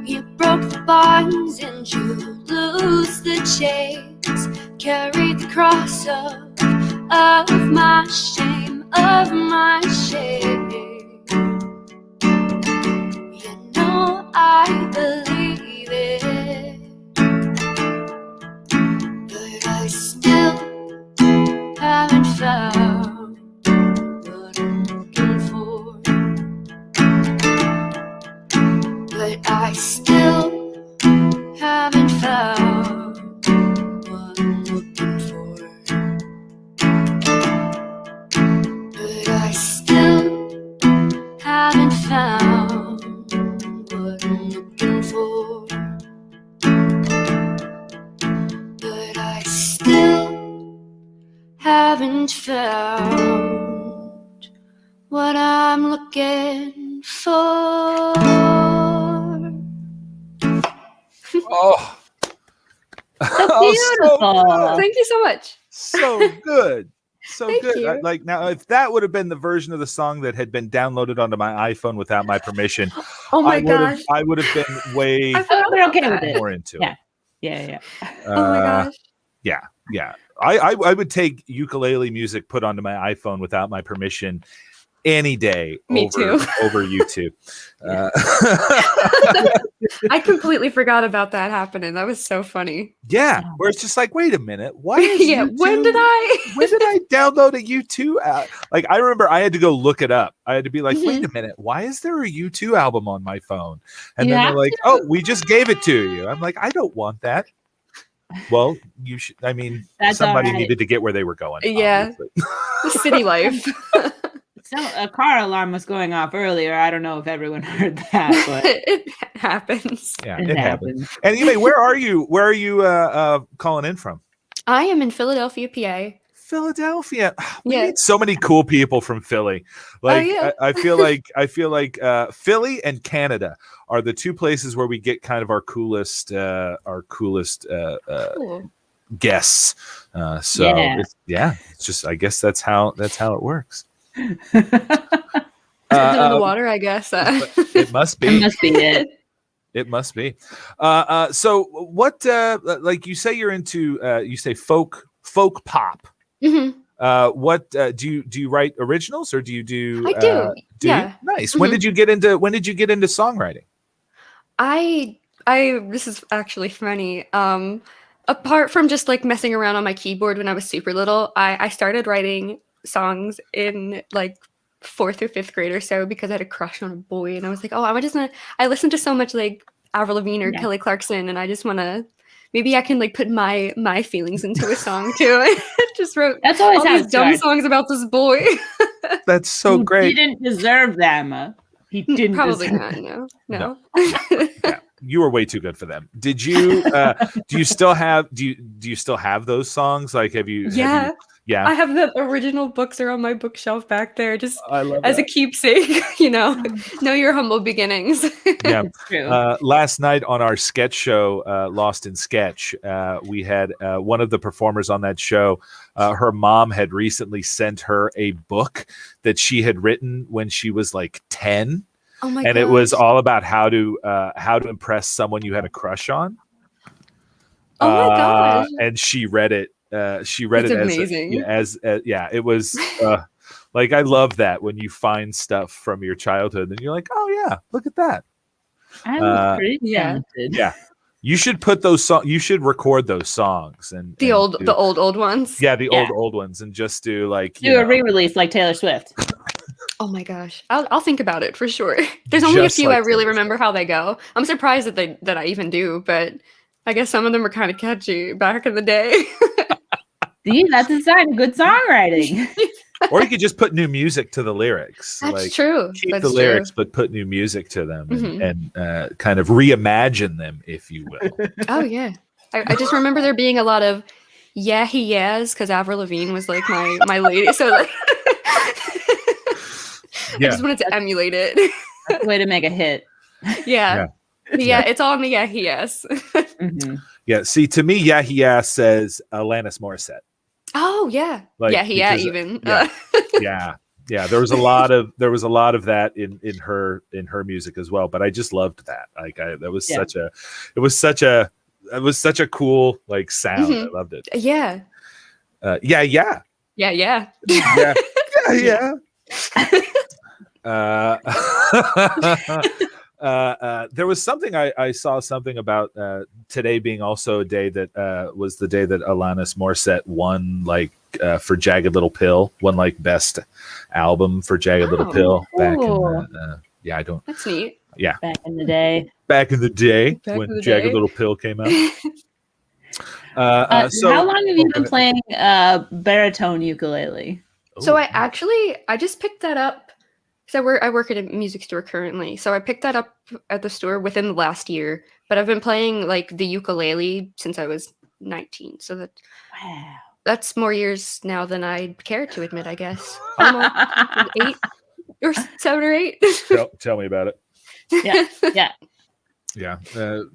You broke the bonds and you lose the chains, carry the cross of my shame, of my shame. You know I believe it, but I still haven't found what I'm looking for. But I still haven't found what I'm looking for. But I still haven't found what I'm looking for. But I still haven't found what I'm looking for. Oh, So Oh, beautiful. good. Thank you so much. So good. So Thank good. you. Like now, if that would have been the version of the song that had been downloaded onto my iPhone without my permission, Oh my I would have, gosh. I would have been way I forgot We're about okay with that. it. more into Yeah. it. Yeah. Oh my gosh. Yeah, yeah. I would take ukulele music put onto my iPhone without my permission any day Me over too. over YouTube. I completely forgot about that happening. That was so funny. Yeah, where it's just like, wait a minute, why is Yeah, when did when did I download a U2 like I remember I had to go look it up. I had to be like, wait a minute, why is there a U2 album on my phone? And You then they're have like, oh, we just gave it to you. I'm like, I don't want that. Well, you should. I mean, That's somebody all right. needed to get where they were going. Yeah. obviously. City life. So a car alarm was going off earlier. I don't know if everyone heard that, but It happens. Yeah, It it happens. And Anyway, where are you? Where are you calling in from? I am in Philadelphia, PA. Philadelphia. We Yeah. meet so many cool people from Philly. Like yeah. I feel like Philly and Canada are the two places where we get kind of our coolest Cool. guests. So Yeah. it's just I guess that's how it works. Something in the water, I guess. It must be. That must be it. It must be. So what? Like you say, you're into. You say folk pop. Mhm. What do you write originals or do you do? I do. Yeah. You? Nice. When Mhm. did you get into songwriting? I this is actually funny. Apart from just like messing around on my keyboard when I was super little, I started writing songs in like 4th or 5th grade or so because I had a crush on a boy and I was like, oh, I listened to so much like Avril Lavigne or Kelly Clarkson and I just want to, maybe I can like put my feelings into a song too. I just wrote That's always all how these it dumb starts. songs about this boy. That's so He great. didn't deserve them. He didn't Probably deserve not. No. You were way too good for them. Did you? Do you still have those songs? Like, have you? Yeah. Yeah. I have the original books are on my bookshelf back there, just I love as a that. keepsake, know your humble beginnings. Yeah. True. Last night on our sketch show, Lost in Sketch, we had one of the performers on that show. Her mom had recently sent her a book that she had written when she was like 10. Oh my and gosh. it was all about how to impress someone you had a crush on. Oh my gosh. And she read it. She read That's it amazing. it was like I love that when you find stuff from your childhood and you're like, oh yeah, look at that. I was pretty yeah. talented. Yeah, you should put those songs. You should record those songs and The old ones. yeah, the Yeah. old ones and just do like Do a re-release like Taylor Swift. Oh my gosh, I'll think about it for sure. There's only Just a few like I really this. remember how they go. I'm surprised that I even do, but I guess some of them are kind of catchy back in the day. See, that's a sign of good songwriting. Or you could just put new music to the lyrics. That's true. Keep That's the true. lyrics, but put new music to them Mhm. and kind of reimagine them, if you will. Oh yeah, I just remember there being a lot of yeah he yes because Avril Lavigne was like my lady, so like I Yeah. just wanted to emulate it. That's the way to make a hit. Yeah. Yeah, it's all in the yeah he yes. Yeah. See, to me, yeah, he asked says Alanis Morissette. Oh yeah, Like, yeah he yeah because- even. Yeah. There was a lot of that in her music as well. But I just loved that. Like that was such a cool like sound. Mhm. I loved it. Yeah. Yeah. Yeah. Yeah. Yeah. There was something I saw something about today being also a day that was the day that Alanis Morissette won like for Jagged Little Pill, won like best album for Jagged Little Pill back cool. in I don't That's neat. yeah Back in the day. back in the day Back when in the Jagged day. Little Pill came out. So How long have you been playing baritone ukulele? So I just picked that up because I work at a music store currently. So I picked that up at the store within the last year. But I've been playing like the ukulele since I was 19. So that's more years now than I care to admit, I guess. Almost 8 or 7 or 8. tell me about it. Yeah. Yeah.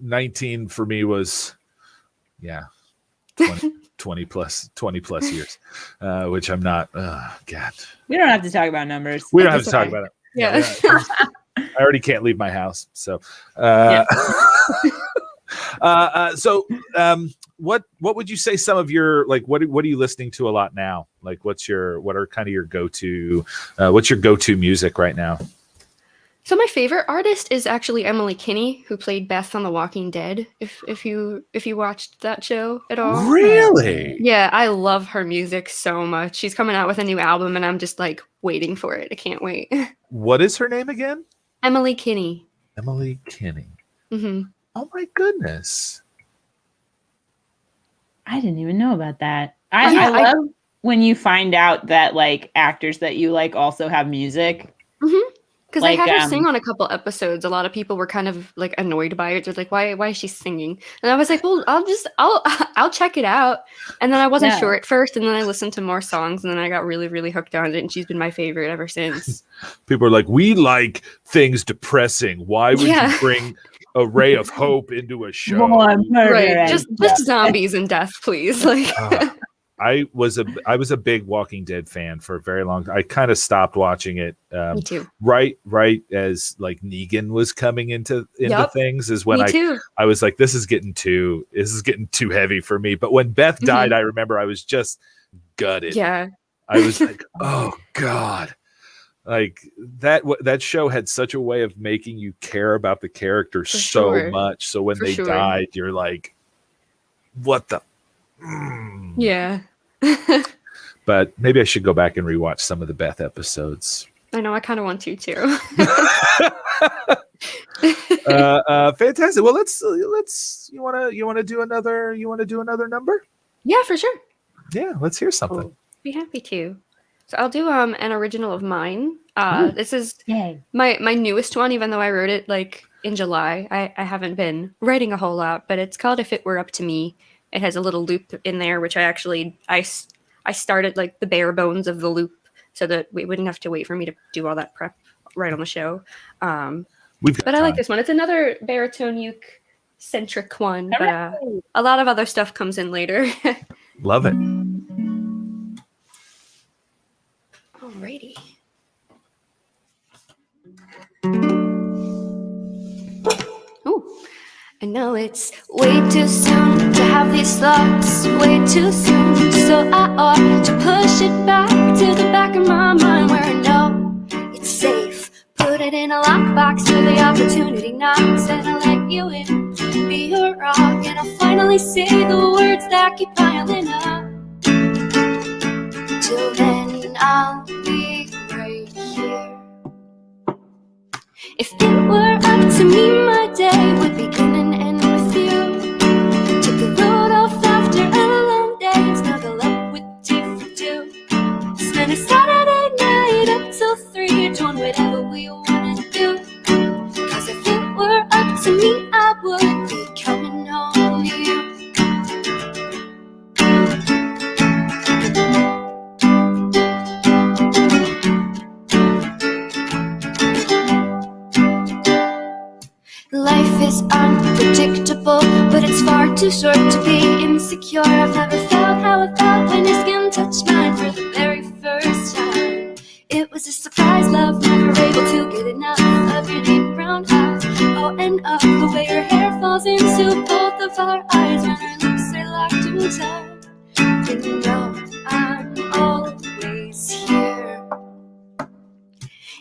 19 for me was 20 plus years, which I'm not. God, We don't have to talk about numbers. we don't have to talk about it. Yeah. I already can't leave my house. So, what would you say some of your like what are you listening to a lot now? Like what are kind of your go-to what's your go-to music right now? So my favorite artist is actually Emily Kinney, who played Beth on The Walking Dead. If you watched that show at all, Really? Yeah, I love her music so much. She's coming out with a new album, and I'm just like waiting for it. I can't wait. What is her name again? Emily Kinney. Emily Kinney. Mm-hmm. Oh my goodness. I didn't even know about that. I love when you find out that like actors that you like also have music. Mm-hmm. Because Like, I had her sing on a couple episodes. A lot of people were kind of like annoyed by it. They're like, "Why is she singing?" And I was like, "Well, I'll check it out." And then I wasn't Yeah. sure at first, and then I listened to more songs, and then I got really, really hooked on it. And she's been my favorite ever since. People are like, we like things depressing. Why would Yeah. you bring a ray of hope into a show? Right? Just zombies and death, please. Like, I was a big Walking Dead fan for a very long time. I kind of stopped watching it. Me too. Right as like Negan was coming into Yup. things is when Me too. I was like, this is getting too heavy for me. But when Beth died, Mhm. I remember I was just gutted. Yeah. I was like, oh God. Like that show had such a way of making you care about the character so sure. much. So when For they sure. died, you're like, what the? Yeah. But maybe I should go back and rewatch some of the Beth episodes. I know. I kind of want to too. Fantastic. Well, let's. You want to do another number? Yeah, for sure. Yeah, let's hear something. Be happy to. So I'll do an original of mine. This is my newest one, even though I wrote it like in July. I haven't been writing a whole lot, but it's called "If It Were Up to Me." It has a little loop in there, which I started like the bare bones of the loop so that we wouldn't have to wait for me to do all that prep right on the show. But I like this one. It's another baritone uke centric one, but a lot of other stuff comes in later. Love it. Alrighty. Ooh. I know it's way too soon to have these thoughts, way too soon, so I ought to push it back to the back of my mind where I know it's safe. Put it in a lockbox till the opportunity knocks, and I'll let you in, be your rock, and I'll finally say the words that keep piling up. Till then I'll be right here. If it were up to me, my day would begin and end with you. Take the load off after a long day and snuggle up with tea for two. Spend a Saturday night up till 3, doing whatever we wanna do. Cause if it were up to me, I would be coming home to you. Life is unpredictable, but it's far too short to be insecure. I've never felt how I felt when your skin touched mine for the very first time. It was a surprise love, never able to get enough of your deep brown eyes. Oh, and the way your hair falls into both of our eyes when our lips are locked in tight. You know I'm always here.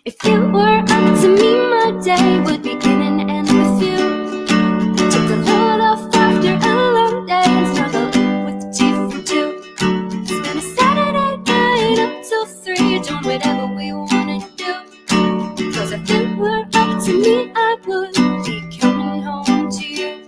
If it were up to me, my day would begin and end with you. Take the load off after a long day and snuggle up with the tea for two. Spend a Saturday night up till 3, doing whatever we wanna do. Cause if it were up to me, I would be coming home to you.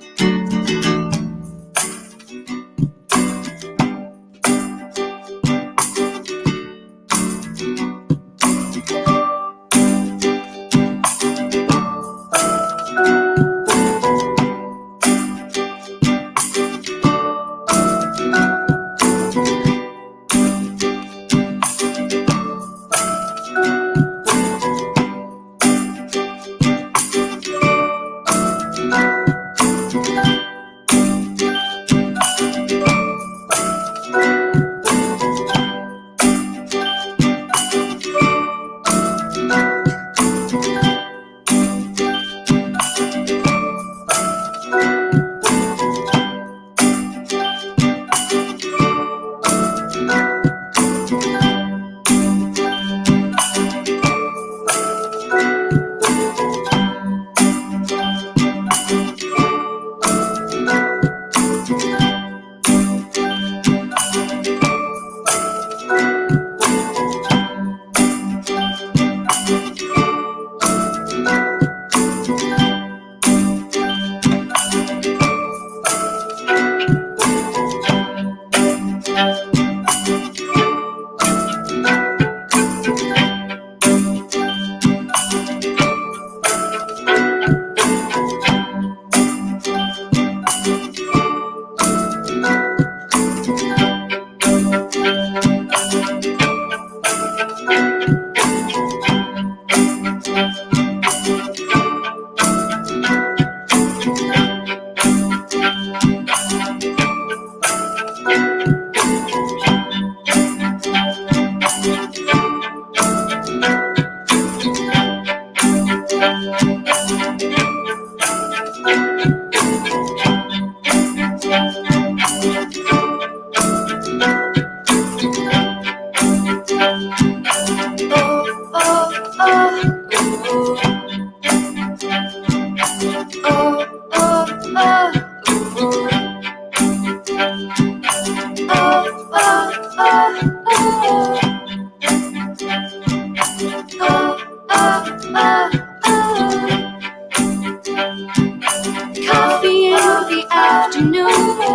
Coffee in the afternoon,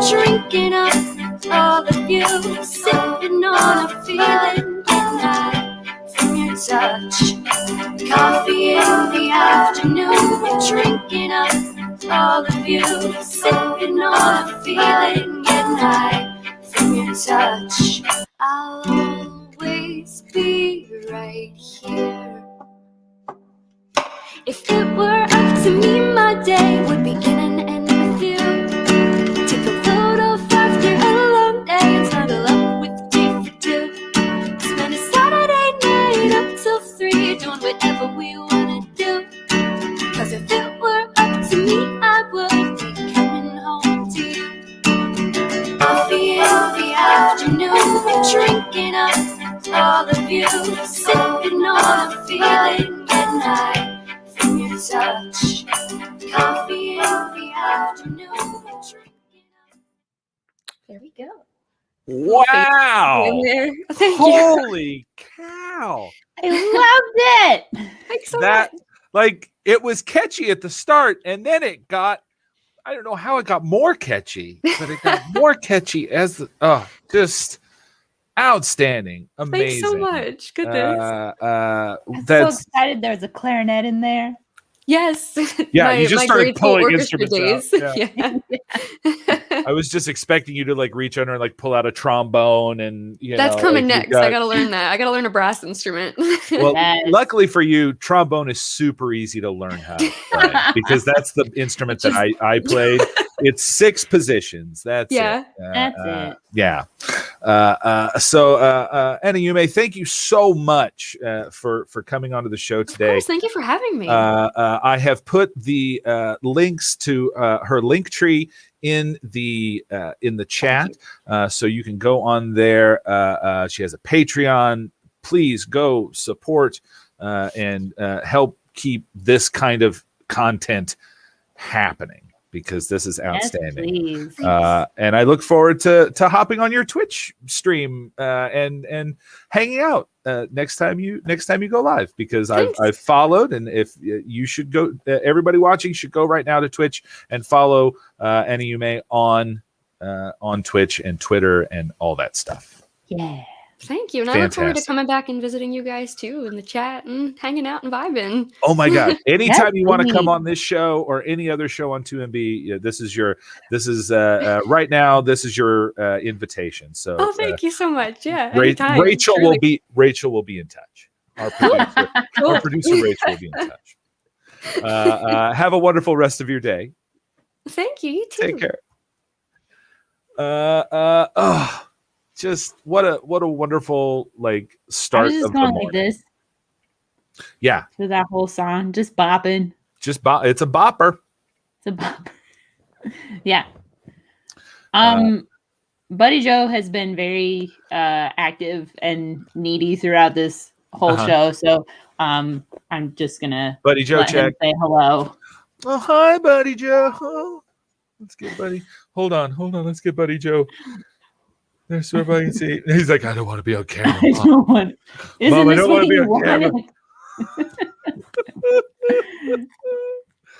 drinking up all of you, sipping on a feeling getting high from your touch. Coffee in the afternoon, drinking up all of you, sipping on a feeling getting high from your touch. I'll always be right here. If it were up to me, my day would begin and end with you. Take the load off after a long day and snuggle up with tea for two. Spend a Saturday night up till 3, doing whatever we wanna do. Cause if it were up to me, I would be coming home to you. Coffee in the afternoon, drinking up all of you, sipping on a feeling getting high from your touch. Coffee in the afternoon. There we go. Wow! Thank you. Holy cow! I loved it. Thanks so That much. Like it was catchy at the start, and then it got, I don't know how it got more catchy, but it got more catchy as the, just outstanding, amazing. Thanks so much. Goodness. I'm so That's excited there's a clarinet in there. Yes. yeah. You just started grade school pulling orchestra instruments out. Yeah. I was just expecting you to like reach under and like pull out a trombone, and That's coming like, next. I gotta learn that. I gotta learn a brass instrument. Well, luckily for you, trombone is super easy to learn how to play because that's the instrument that I played. It's 6 positions. That's Yeah. it. That's it. Yeah. So Anayume, thank you so much for coming onto the show today. Of course, thank you for having me. I have put the links to her link tree in the chat, so you can go on there. She has a Patreon. Please go support and help keep this kind of content happening, because this is outstanding. And I look forward to hopping on your Twitch stream and hanging out next time you go live, because I've followed, and if you should go, everybody watching should go right now to Twitch and follow Anayume on Twitch and Twitter and all that stuff. Yeah. Thank you. And I look forward to coming back and visiting you guys too in the chat and hanging out and vibing. Oh my God. Anytime you want to come on this show or any other show on 2MB, this is right now, this is your invitation. So thank you so much. Yeah. Rachel will be in touch. Our producer, Cool. our producer Rachel will be in touch. Have a wonderful rest of your day. Thank you. You too. Take care. Just what a wonderful like start I was just of the going morning. like this Yeah, to that whole song, just bopping. It's a bopper. It's a bopper. Yeah. Buddy Joe has been very active and needy throughout this whole show, so I'm just gonna Buddy Joe let him check. say hello. Oh, hi, Buddy Joe. Oh, let's get Buddy. Hold on. Let's get Buddy Joe. There's so everybody can see. He's like, I don't want to be on camera. I don't want. Isn't Mom, I this don't what want to be you on camera. wanted?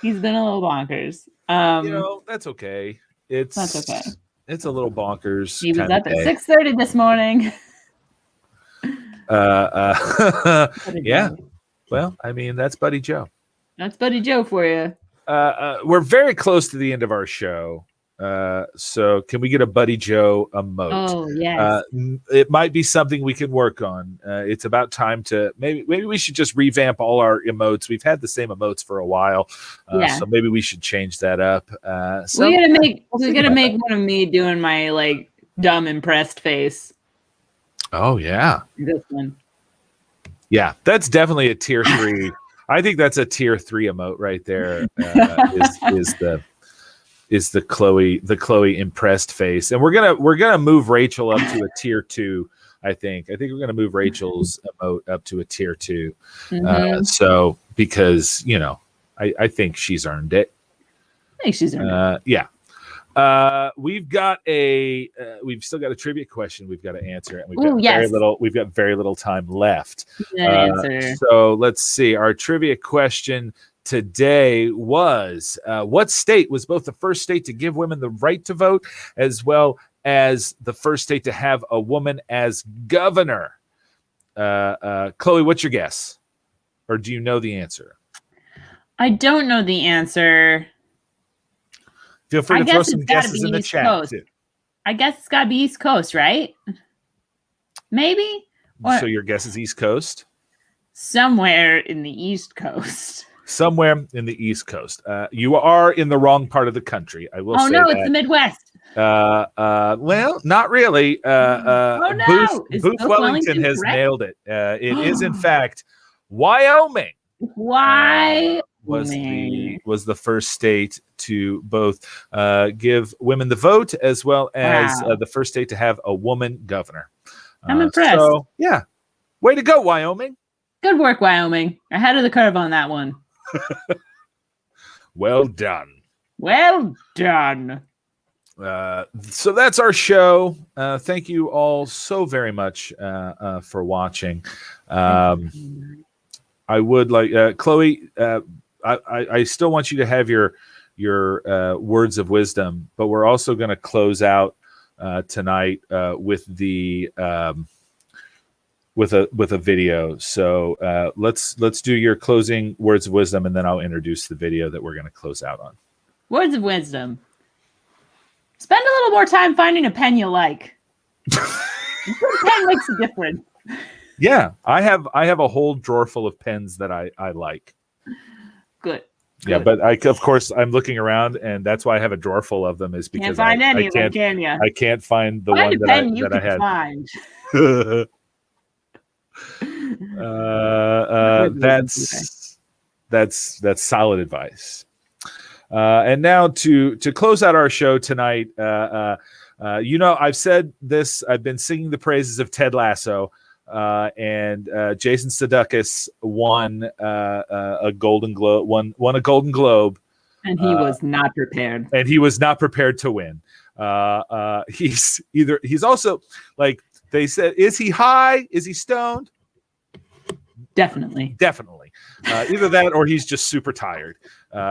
He's been a little bonkers. That's okay. That's okay. It's a little bonkers. He was kinda up at day. 6:30 this morning. Yeah. Well, I mean, that's Buddy Joe. That's Buddy Joe for you. We're very close to the end of our show. So can we get a Buddy Joe emote? Oh, yes. It might be something we can work on. It's about time to maybe we should just revamp all our emotes. We've had the same emotes for a while, so maybe we should change that up. We gotta make one of me doing my like dumb impressed face. Oh yeah, This one. yeah, that's definitely a tier 3. I think that's a tier 3 emote right there. Is the Chloe impressed face, and we're gonna move Rachel up to a tier 2. I think we're gonna move Rachel's emote up to a tier 2. So because I think she's earned it. I think she's earned it. Yeah. We've still got a trivia question we've got to answer, and we've got very little time left. So let's see. Our trivia question today was what state was both the first state to give women the right to vote as well as the first state to have a woman as governor? Chloe, what's your guess? Or do you know the answer? I don't know the answer. Feel free to throw some guesses in the chat too. I guess it's got to be East Coast, right? Maybe? So your guess is East Coast? Somewhere in the East Coast. Somewhere in the East Coast. You are in the wrong part of the country. I will say that. It's the Midwest. Well, not really. Booth Wellington has correct? nailed it. It is, in fact, Wyoming. Why? Was the first state to both give women the vote as well as the first state to have a woman governor. I'm impressed. So, yeah. Way to go, Wyoming. Good work, Wyoming. Ahead of the curve on that one. Well done. Well done. So that's our show. Thank you all so very much for watching. I would like Chloe. I still want you to have your words of wisdom, but we're also going to close out tonight with the with a video. So let's do your closing words of wisdom, and then I'll introduce the video that we're going to close out on. Words of wisdom. Spend a little more time finding a pen you like. Pen makes a difference. Yeah, I have a whole drawer full of pens that I like. Good. Yeah, but of course I'm looking around, and that's why I have a drawer full of them. Is because Can't find any of them, can ya? I can't find the Find one a pen you that I can had. Find. That's solid advice. And now to close out our show tonight, I've said this. I've been singing the praises of Ted Lasso, and Jason Sudeikis won a Golden Globe. Won a Golden Globe, and he was not prepared. And he was not prepared to win. He's also like they said. Is he high? Is he stoned? Definitely. Either that or he's just super tired,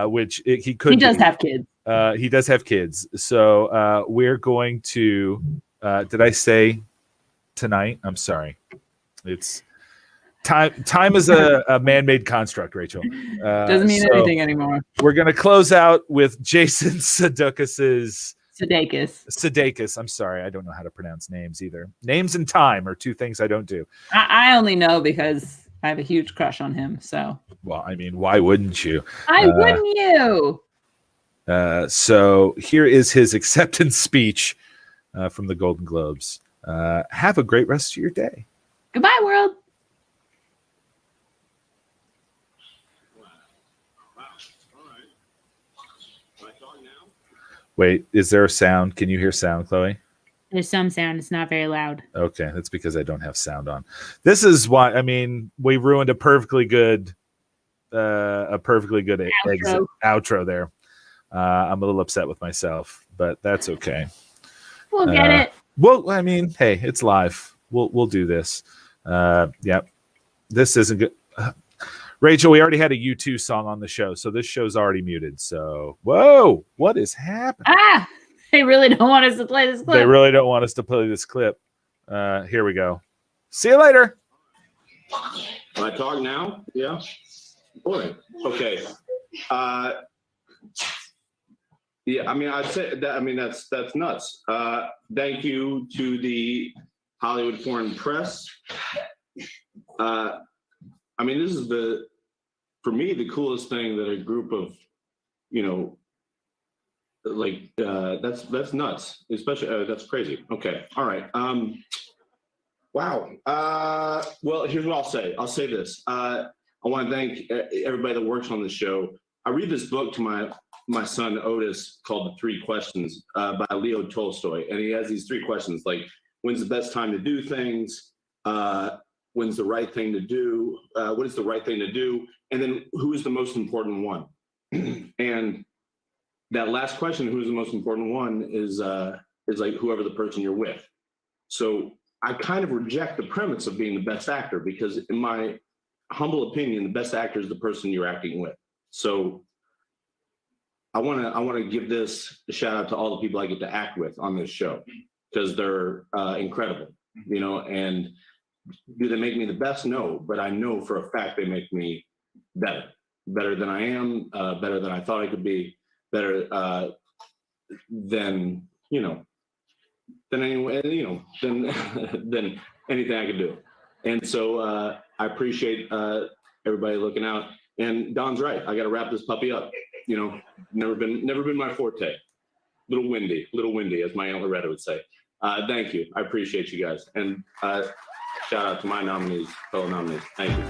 which he could. He does have kids. He does have kids. So we're going to. Did I say tonight? I'm sorry. It's time. Time is a man-made construct, Rachel. Doesn't mean anything anymore. We're going to close out with Jason Sudeikis. Sudeikis. I'm sorry. I don't know how to pronounce names either. Names and time are two things I don't do. I only know because I have a huge crush on him. So. Well, I mean, why wouldn't you? Why wouldn't you? So here is his acceptance speech from the Golden Globes. Have a great rest of your day. Goodbye, world. Wait, is there a sound? Can you hear sound, Chloe? There's some sound. It's not very loud. Okay, that's because I don't have sound on. This is why, we ruined a perfectly good outro there. I'm a little upset with myself, but that's okay. We'll get it. Well, hey, it's live. We'll do this. Yep. This isn't good. Rachel, we already had a U2 song on the show, so this show's already muted. So, whoa, what is happening? They really don't want us to play this clip. They really don't want us to play this clip. Here we go. See you later. Can I talk now? Yeah. Boy. Okay. Yeah. I'd say that. That's nuts. Thank you to the Hollywood Foreign Press. This is for me, the coolest thing that a group of, that's nuts. Especially, that's crazy. Okay. All right. Wow. Well, here's what I'll say. I'll say this. I want to thank everybody that works on the show. I read this book to my son Otis called The 3 Questions by Leo Tolstoy. And he has these 3 questions, like, when's the best time to do things? When's the right thing to do? What is the right thing to do? And then who is the most important one? And that last question, who's the most important one, is like whoever the person you're with. So I kind of reject the premise of being the best actor, because in my humble opinion, the best actor is the person you're acting with. So I want to give this a shout out to all the people I get to act with on this show, because they're incredible, and do they make me the best? No, but I know for a fact they make me better than I am, better than I thought I could be, better than than anything I could do. And so I appreciate everybody looking out. And Don's right. I got to wrap this puppy up. Never been my forte. Little windy, as my Aunt Loretta would say. Thank you. I appreciate you guys. And shout out to my fellow nominees. Thank you.